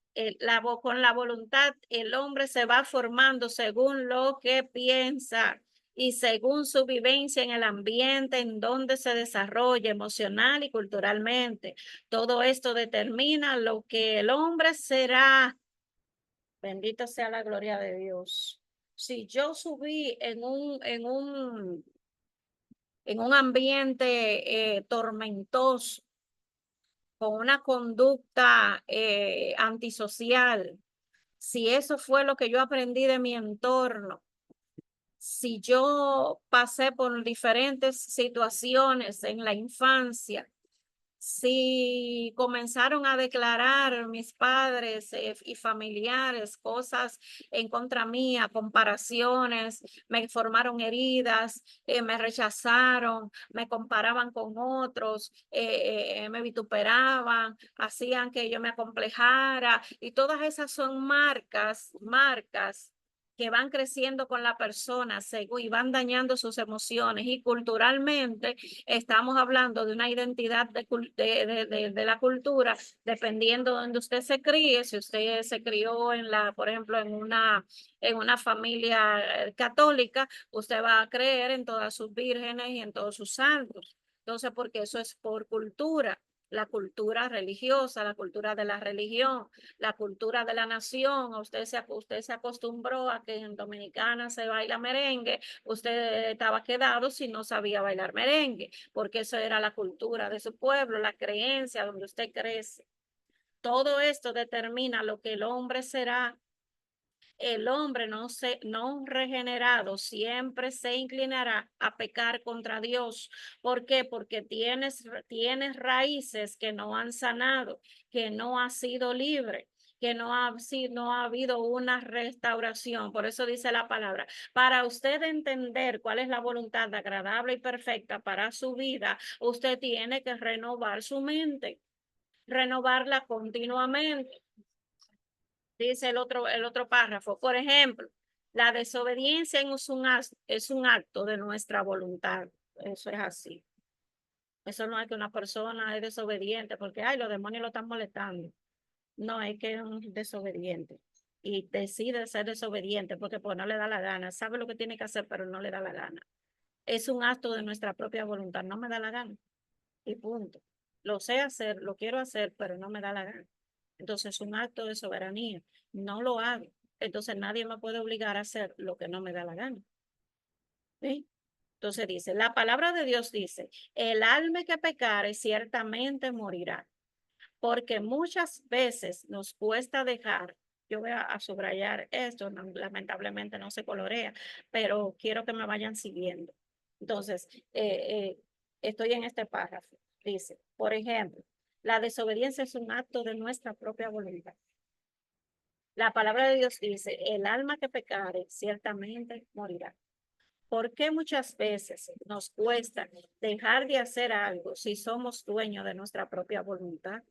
A: con la voluntad, el hombre se va formando según lo que piensa y según su vivencia en el ambiente en donde se desarrolla emocional y culturalmente. Todo esto determina lo que el hombre será. Bendito sea la gloria de Dios. Si yo subí en un ambiente tormentoso, con una conducta antisocial, si eso fue lo que yo aprendí de mi entorno, si yo pasé por diferentes situaciones en la infancia, si comenzaron a declarar mis padres y familiares cosas en contra mía, comparaciones, me formaron heridas, me rechazaron, me comparaban con otros, me vituperaban, hacían que yo me acomplejara y todas esas son marcas que van creciendo con la persona y van dañando sus emociones y culturalmente estamos hablando de una identidad de la cultura, dependiendo de donde usted se críe. Si usted se crió por ejemplo, en una familia católica, usted va a creer en todas sus vírgenes y en todos sus santos. Entonces, porque eso es por cultura. La cultura religiosa, la cultura de la religión, la cultura de la nación. Usted se acostumbró a que en Dominicana se baila merengue, usted estaba quedado si no sabía bailar merengue, porque eso era la cultura de su pueblo, la creencia donde usted crece. Todo esto determina lo que el hombre será el hombre no regenerado siempre se inclinará a pecar contra Dios. ¿Por qué? Porque tienes raíces que no han sanado, que no ha sido libre, que no ha habido una restauración. Por eso dice la palabra, para usted entender cuál es la voluntad agradable y perfecta para su vida, usted tiene que renovar su mente, renovarla continuamente. Dice el otro párrafo, por ejemplo, la desobediencia es un acto de nuestra voluntad. Eso es así. Eso no es que una persona es desobediente porque, ay, los demonios lo están molestando. No, es que es un desobediente y decide ser desobediente porque pues no le da la gana. Sabe lo que tiene que hacer, pero no le da la gana. Es un acto de nuestra propia voluntad. No me da la gana. Y punto. Lo sé hacer, lo quiero hacer, pero no me da la gana. Entonces es un acto de soberanía. No lo hago. Entonces nadie me puede obligar a hacer lo que no me da la gana. ¿Sí? Entonces dice, la palabra de Dios dice, el alma que pecare ciertamente morirá, porque muchas veces nos cuesta dejar, yo voy a subrayar esto, lamentablemente no se colorea, pero quiero que me vayan siguiendo. Entonces, estoy en este párrafo. Dice, por ejemplo, la desobediencia es un acto de nuestra propia voluntad. La palabra de Dios dice, el alma que pecare ciertamente morirá. ¿Por qué muchas veces nos cuesta dejar de hacer algo si somos dueños de nuestra propia voluntad?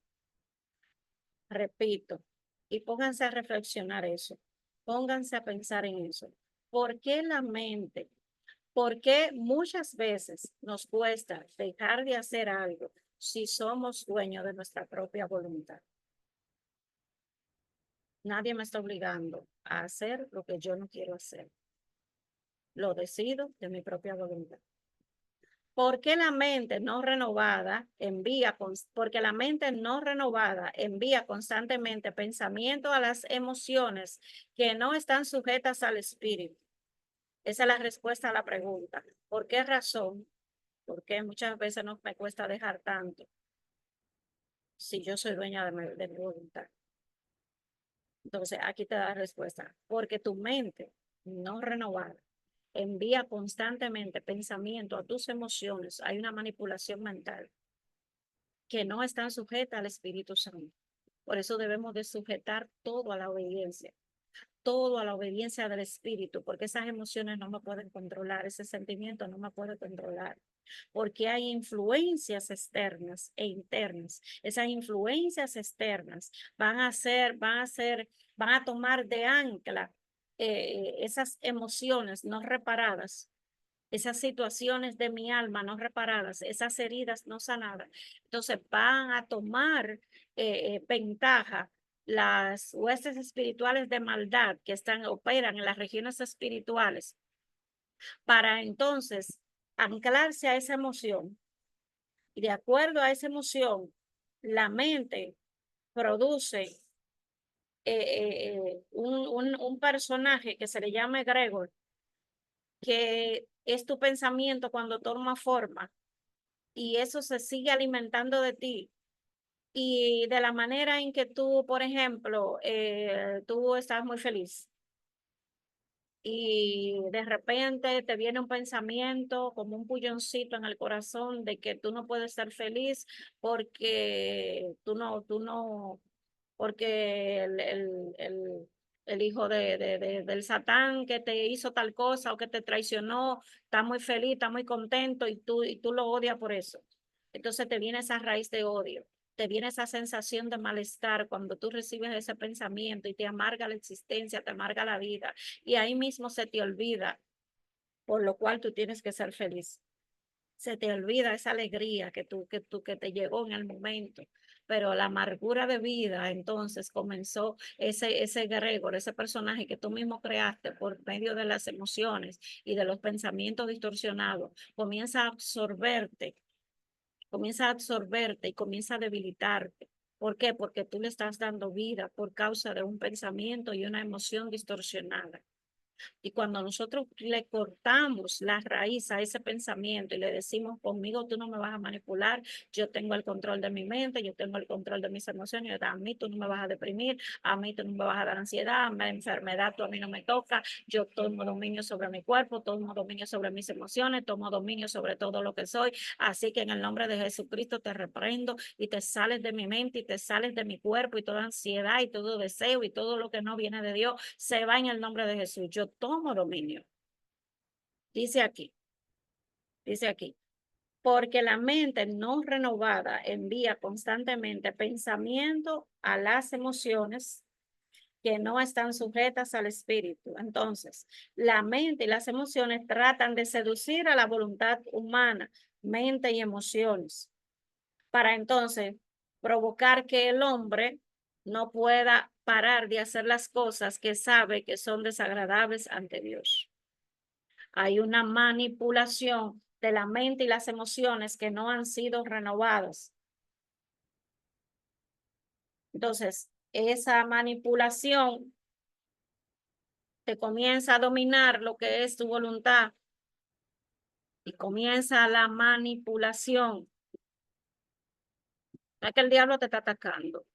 A: Repito, y pónganse a reflexionar eso, pónganse a pensar en eso. ¿Por qué la mente? ¿Por qué muchas veces nos cuesta dejar de hacer algo si somos dueños de nuestra propia voluntad? Nadie me está obligando a hacer lo que yo no quiero hacer. Lo decido de mi propia voluntad. Porque la mente no renovada porque la mente no renovada envía constantemente pensamientos a las emociones que no están sujetas al espíritu. Esa es la respuesta a la pregunta. ¿Por qué razón? Porque muchas veces no me cuesta dejar tanto si yo soy dueña de mi voluntad. Entonces, aquí te da la respuesta. Porque tu mente no renovada envía constantemente pensamiento a tus emociones. Hay una manipulación mental que no están sujetas al Espíritu Santo. Por eso debemos de sujetar todo a la obediencia del Espíritu, porque esas emociones no me pueden controlar, ese sentimiento no me puede controlar, porque hay influencias externas e internas. Esas influencias externas van a tomar de ancla esas emociones no reparadas, esas situaciones de mi alma no reparadas, esas heridas no sanadas. Entonces van a tomar ventaja las huestes espirituales de maldad que operan en las regiones espirituales para entonces anclarse a esa emoción. Y de acuerdo a esa emoción, la mente produce un personaje que se le llama egregor, que es tu pensamiento cuando toma forma y eso se sigue alimentando de ti. Y de la manera en que tú, por ejemplo, tú estás muy feliz y de repente te viene un pensamiento como un pulloncito en el corazón de que tú no puedes estar feliz porque porque el hijo del Satán que te hizo tal cosa o que te traicionó, está muy feliz, está muy contento y tú lo odias por eso. Entonces te viene esa raíz de odio, te viene esa sensación de malestar cuando tú recibes ese pensamiento y te amarga la existencia, te amarga la vida y ahí mismo se te olvida, por lo cual tú tienes que ser feliz. Se te olvida esa alegría que te llegó en el momento, pero la amargura de vida, entonces comenzó ese Gregor, ese personaje que tú mismo creaste por medio de las emociones y de los pensamientos distorsionados, comienza a absorberte y comienza a debilitarte. ¿Por qué? Porque tú le estás dando vida por causa de un pensamiento y una emoción distorsionada. Y cuando nosotros le cortamos la raíz a ese pensamiento y le decimos, conmigo tú no me vas a manipular, yo tengo el control de mi mente, yo tengo el control de mis emociones, a mí tú no me vas a deprimir, a mí tú no me vas a dar ansiedad, la enfermedad tú a mí no me toca, yo tomo dominio sobre mi cuerpo, tomo dominio sobre mis emociones, tomo dominio sobre todo lo que soy. Así que en el nombre de Jesucristo te reprendo y te sales de mi mente y te sales de mi cuerpo y toda ansiedad y todo deseo y todo lo que no viene de Dios se va en el nombre de Jesús. Yo tomo dominio. Dice aquí, porque la mente no renovada envía constantemente pensamiento a las emociones que no están sujetas al espíritu. Entonces, la mente y las emociones tratan de seducir a la voluntad humana, mente y emociones, para entonces provocar que el hombre no pueda parar de hacer las cosas que sabe que son desagradables ante Dios. Hay una manipulación de la mente y las emociones que no han sido renovadas. Entonces, esa manipulación te comienza a dominar lo que es tu voluntad y comienza la manipulación. No es que el diablo te está atacando,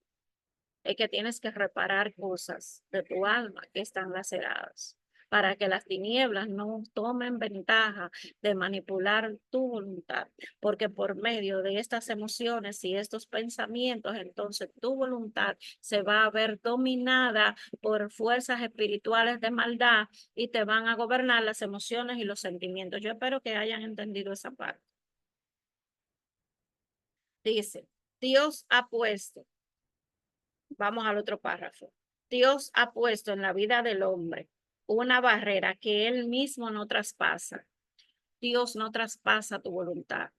A: es que tienes que reparar cosas de tu alma que están laceradas para que las tinieblas no tomen ventaja de manipular tu voluntad, porque por medio de estas emociones y estos pensamientos, entonces tu voluntad se va a ver dominada por fuerzas espirituales de maldad y te van a gobernar las emociones y los sentimientos. Yo espero que hayan entendido esa parte. Dice, Dios ha puesto. Vamos al otro párrafo. Dios ha puesto en la vida del hombre una barrera que él mismo no traspasa. Dios no traspasa tu voluntad.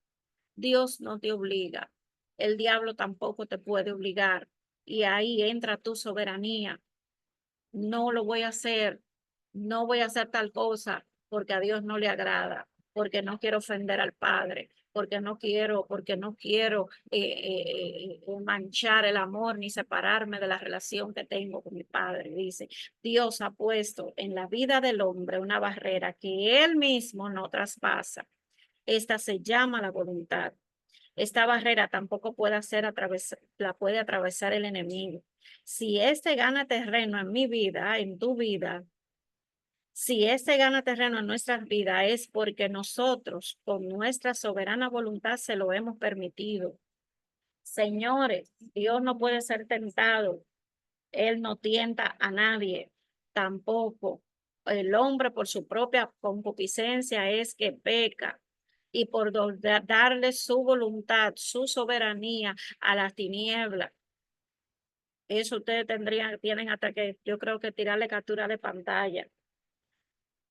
A: Dios no te obliga. El diablo tampoco te puede obligar. Y ahí entra tu soberanía. No lo voy a hacer. No voy a hacer tal cosa porque a Dios no le agrada, porque no quiero ofender al Padre, porque no quiero manchar el amor ni separarme de la relación que tengo con mi Padre. Dice, Dios ha puesto en la vida del hombre una barrera que él mismo no traspasa. Esta se llama la voluntad. Esta barrera tampoco la puede atravesar el enemigo. Si este gana terreno en mi vida, en tu vida, si este gana terreno en nuestras vidas es porque nosotros con nuestra soberana voluntad se lo hemos permitido. Señores, Dios no puede ser tentado. Él no tienta a nadie, tampoco. El hombre por su propia concupiscencia es que peca y por darle su voluntad, su soberanía a las tinieblas. Eso ustedes tienen hasta que yo creo que tirarle captura de pantalla.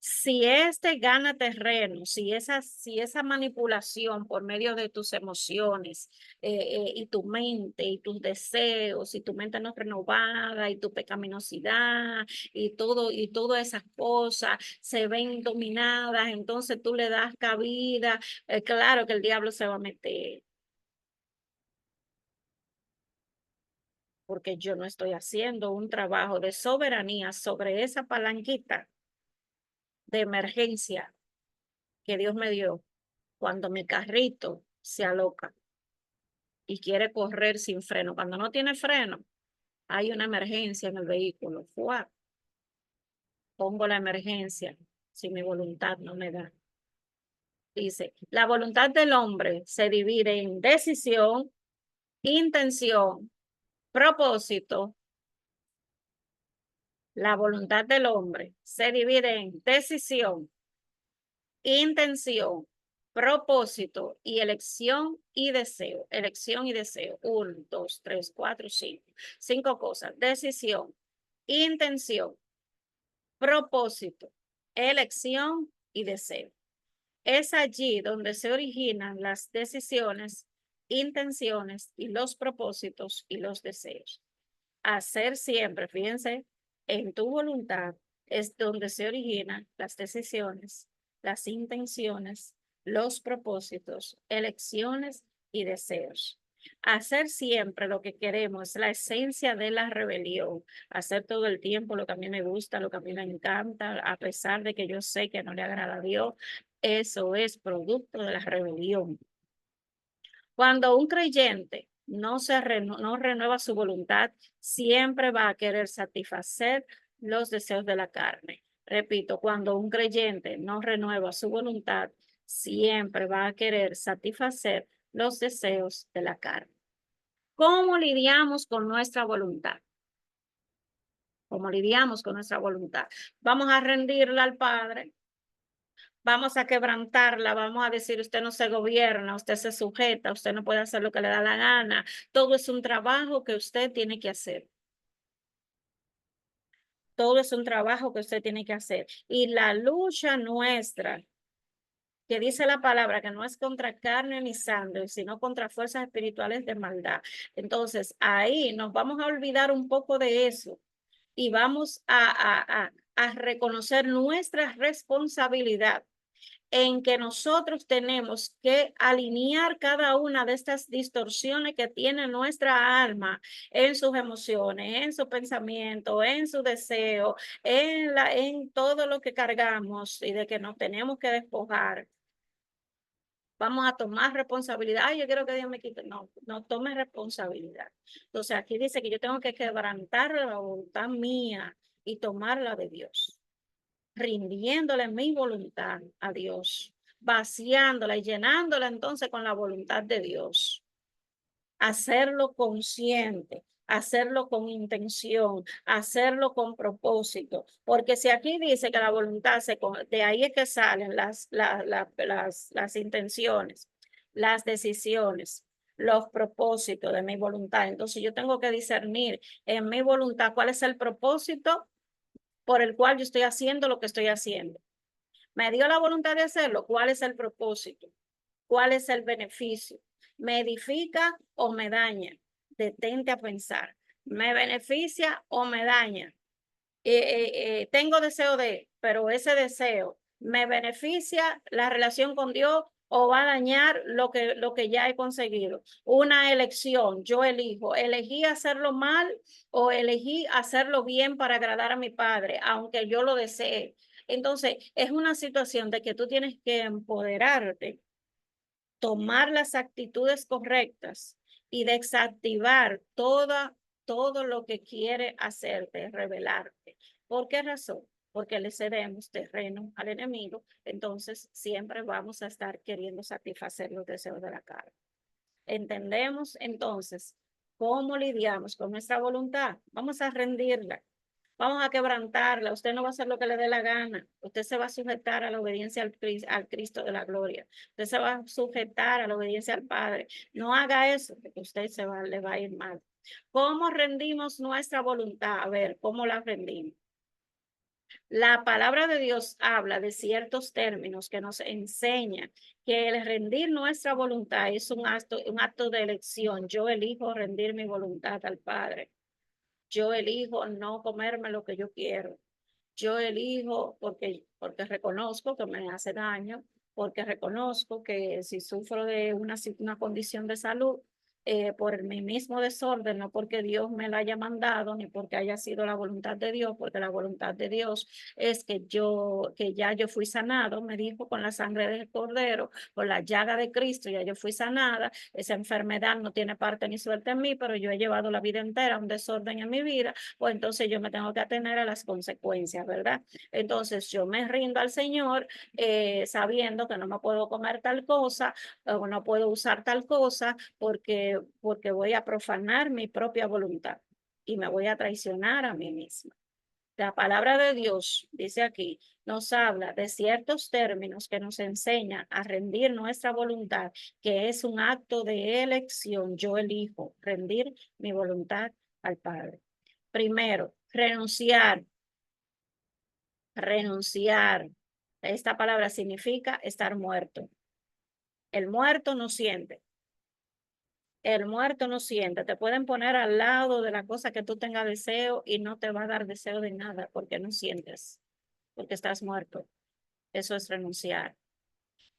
A: Si este gana terreno, si esa manipulación por medio de tus emociones y tu mente y tus deseos y tu mente no renovada y tu pecaminosidad y todas esas cosas se ven dominadas, entonces tú le das cabida, claro que el diablo se va a meter. Porque yo no estoy haciendo un trabajo de soberanía sobre esa palanquita de emergencia que Dios me dio cuando mi carrito se aloca y quiere correr sin freno. Cuando no tiene freno, hay una emergencia en el vehículo. ¡Fua! Pongo la emergencia si mi voluntad no me da. Dice, la voluntad del hombre se divide en decisión, intención, propósito. La voluntad del hombre se divide en decisión, intención, propósito y elección y deseo. Elección y deseo. 1, 2, 3, 4, 5. 5 cosas. Decisión, intención, propósito, elección y deseo. Es allí donde se originan las decisiones, intenciones y los propósitos y los deseos. Hacer siempre, fíjense, en tu voluntad es donde se originan las decisiones, las intenciones, los propósitos, elecciones y deseos. Hacer siempre lo que queremos, la esencia de la rebelión. Hacer todo el tiempo lo que a mí me gusta, lo que a mí me encanta, a pesar de que yo sé que no le agrada a Dios. Eso es producto de la rebelión. Cuando un creyente no renueva su voluntad, siempre va a querer satisfacer los deseos de la carne. Repito, cuando un creyente no renueva su voluntad, siempre va a querer satisfacer los deseos de la carne. ¿Cómo lidiamos con nuestra voluntad? ¿Cómo lidiamos con nuestra voluntad? Vamos a rendirla al Padre. Vamos a quebrantarla, vamos a decir, usted no se gobierna, usted se sujeta, usted no puede hacer lo que le da la gana. Todo es un trabajo que usted tiene que hacer. Todo es un trabajo que usted tiene que hacer. Y la lucha nuestra, que dice la palabra, que no es contra carne ni sangre, sino contra fuerzas espirituales de maldad. Entonces, ahí nos vamos a olvidar un poco de eso y vamos a reconocer nuestra responsabilidad en que nosotros tenemos que alinear cada una de estas distorsiones que tiene nuestra alma en sus emociones, en su pensamiento, en su deseo, en todo lo que cargamos y de que nos tenemos que despojar. Vamos a tomar responsabilidad. Ay, yo quiero que Dios me quite. No, no tome responsabilidad. Entonces aquí dice que yo tengo que quebrantar la voluntad mía y tomarla de Dios, rindiéndole mi voluntad a Dios, vaciándola y llenándola entonces con la voluntad de Dios. Hacerlo consciente, hacerlo con intención, hacerlo con propósito, porque si aquí dice que la voluntad de ahí es que salen las intenciones, las decisiones, los propósitos de mi voluntad. Entonces yo tengo que discernir en mi voluntad cuál es el propósito por el cual yo estoy haciendo lo que estoy haciendo. Me dio la voluntad de hacerlo. ¿Cuál es el propósito? ¿Cuál es el beneficio? ¿Me edifica o me daña? Detente a pensar. ¿Me beneficia o me daña? Tengo deseo de, pero ese deseo me beneficia la relación con Dios o va a dañar lo que ya he conseguido. Una elección, yo elegí hacerlo mal o elegí hacerlo bien para agradar a mi padre, aunque yo lo desee. Entonces, es una situación de que tú tienes que empoderarte, tomar las actitudes correctas y desactivar todo lo que quiere hacerte, revelarte. ¿Por qué razón? Porque le cedemos terreno al enemigo, entonces siempre vamos a estar queriendo satisfacer los deseos de la carne. ¿Entendemos entonces cómo lidiamos con nuestra voluntad? Vamos a rendirla. Vamos a quebrantarla. Usted no va a hacer lo que le dé la gana. Usted se va a sujetar a la obediencia al Cristo de la gloria. Usted se va a sujetar a la obediencia al Padre. No haga eso, porque usted le va a ir mal. ¿Cómo rendimos nuestra voluntad? A ver, ¿cómo la rendimos? La palabra de Dios habla de ciertos términos que nos enseñan que el rendir nuestra voluntad es un acto de elección. Yo elijo rendir mi voluntad al Padre. Yo elijo no comerme lo que yo quiero. Yo elijo porque reconozco que me hace daño, porque reconozco que si sufro de una condición de salud, por mi mismo desorden, no porque Dios me la haya mandado, ni porque haya sido la voluntad de Dios, porque la voluntad de Dios es que ya yo fui sanado, me dijo con la sangre del Cordero, con la llaga de Cristo, ya yo fui sanada, esa enfermedad no tiene parte ni suerte en mí, pero yo he llevado la vida entera un desorden en mi vida, pues entonces yo me tengo que atener a las consecuencias, ¿verdad? Entonces yo me rindo al Señor sabiendo que no me puedo comer tal cosa o no puedo usar tal cosa porque voy a profanar mi propia voluntad y me voy a traicionar a mí misma. La palabra de Dios, dice aquí, nos habla de ciertos términos que nos enseñan a rendir nuestra voluntad, que es un acto de elección. Yo elijo rendir mi voluntad al Padre. Primero, renunciar. Renunciar. Esta palabra significa estar muerto. El muerto no siente. El muerto no siente. Te pueden poner al lado de la cosa que tú tengas deseo y no te va a dar deseo de nada porque no sientes, porque estás muerto. Eso es renunciar.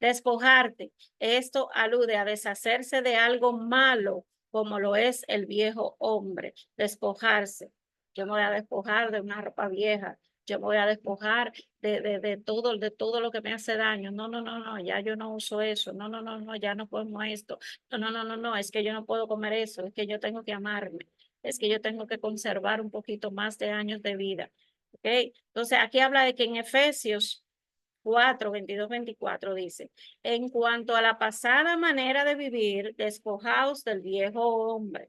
A: Despojarte. Esto alude a deshacerse de algo malo como lo es el viejo hombre, despojarse. Yo me voy a despojar de una ropa vieja, yo me voy a despojar de todo lo que me hace daño. No, no, no, no, ya yo no uso eso. No, no, no, no, ya no como esto. No, no, no, no, no, es que yo no puedo comer eso, es que yo tengo que amarme, es que yo tengo que conservar un poquito más de años de vida. ¿Ok? Entonces aquí habla de que en Efesios 4, 22, 24 dice, en cuanto a la pasada manera de vivir, despojaos del viejo hombre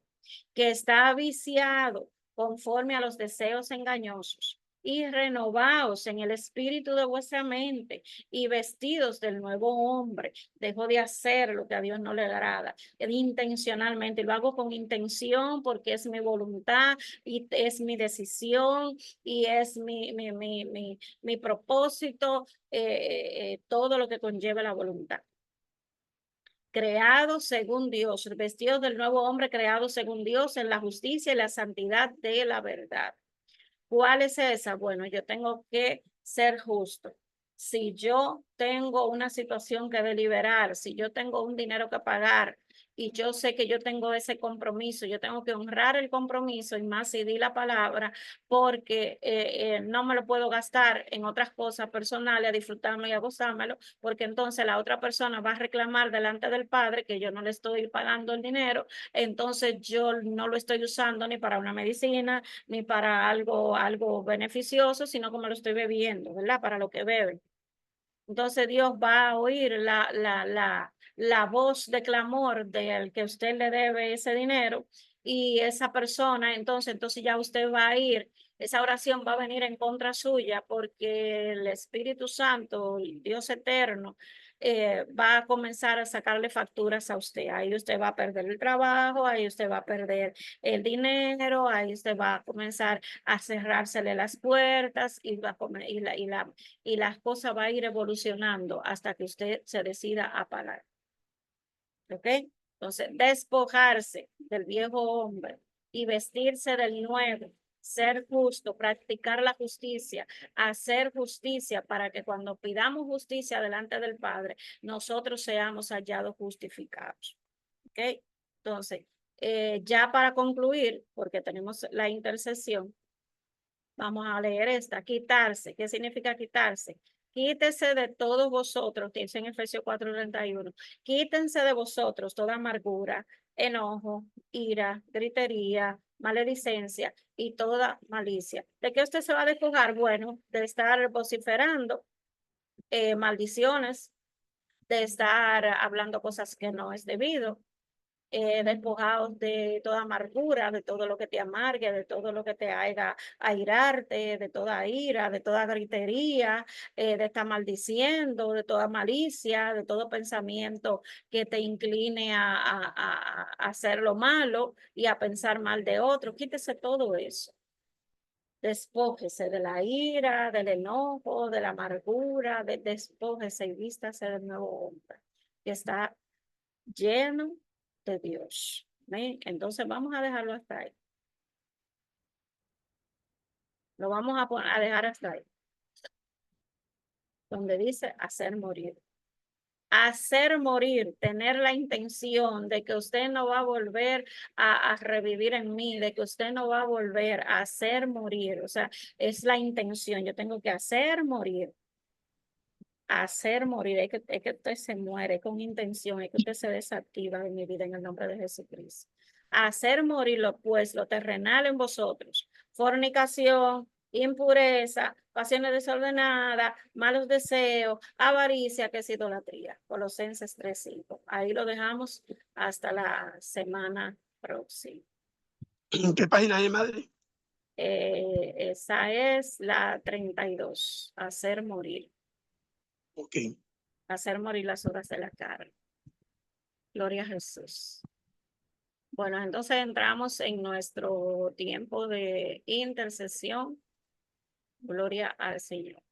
A: que está viciado conforme a los deseos engañosos y renovaos en el espíritu de vuestra mente y vestidos del nuevo hombre. Dejo de hacer lo que a Dios no le agrada intencionalmente, lo hago con intención porque es mi voluntad y es mi decisión y es mi propósito, todo lo que conlleva la voluntad. Creados según Dios, vestidos del nuevo hombre creado según Dios en la justicia y la santidad de la verdad. ¿Cuál es esa? Bueno, yo tengo que ser justo. Si yo tengo una situación que deliberar, si yo tengo un dinero que pagar y yo sé que yo tengo ese compromiso, yo tengo que honrar el compromiso y más si di la palabra, porque no me lo puedo gastar en otras cosas personales, a disfrutarme y a gozármelo, porque entonces la otra persona va a reclamar delante del Padre que yo no le estoy pagando el dinero, entonces yo no lo estoy usando ni para una medicina, ni para algo beneficioso, sino como lo estoy bebiendo, ¿verdad? Para lo que beben. Entonces Dios va a oír la voz de clamor del que usted le debe ese dinero y esa persona, entonces ya usted va a ir, esa oración va a venir en contra suya porque el Espíritu Santo, el Dios eterno, va a comenzar a sacarle facturas a usted. Ahí usted va a perder el trabajo, ahí usted va a perder el dinero, ahí usted va a comenzar a cerrársele las puertas y va a comer, y las cosas va a ir evolucionando hasta que usted se decida a pagar. ¿Ok? Entonces, despojarse del viejo hombre y vestirse del nuevo, ser justo, practicar la justicia, hacer justicia para que cuando pidamos justicia delante del Padre, nosotros seamos hallados justificados. ¿Ok? Entonces, ya para concluir, porque tenemos la intercesión, vamos a leer esta, quitarse. ¿Qué significa quitarse? Quítese de todos vosotros, dice en Efesios 4:31. Quítense de vosotros toda amargura, enojo, ira, gritería, maledicencia y toda malicia. ¿De qué usted se va a despojar? Bueno, de estar vociferando maldiciones, de estar hablando cosas que no es debido, despojados de toda amargura, de todo lo que te amargue, de todo lo que te haga airarte, de toda ira, de toda gritería, de estar maldiciendo, de toda malicia, de todo pensamiento que te incline a hacer lo malo y a pensar mal de otro. Quítese todo eso. Despójese de la ira, del enojo, de la amargura, despójese y vístase del nuevo hombre que está lleno de Dios. ¿Ven? Entonces vamos a dejarlo hasta ahí. Lo vamos a dejar hasta ahí. Donde dice hacer morir. Hacer morir, tener la intención de que usted no va a volver a revivir en mí, de que usted no va a volver a hacer morir. O sea, es la intención. Yo tengo que hacer morir. Hacer morir, es que usted se muere con intención, es que usted se desactiva de mi vida en el nombre de Jesucristo. Hacer morir lo terrenal en vosotros, fornicación, impureza, pasiones desordenadas, malos deseos, avaricia, que es idolatría. Colosenses 3:5. Ahí lo dejamos hasta la semana próxima.
B: ¿En qué página hay, madre?
A: Esa es la 32, hacer morir.
B: Ok.
A: Hacer morir las obras de la carne. Gloria a Jesús. Bueno, entonces entramos en nuestro tiempo de intercesión. Gloria al Señor.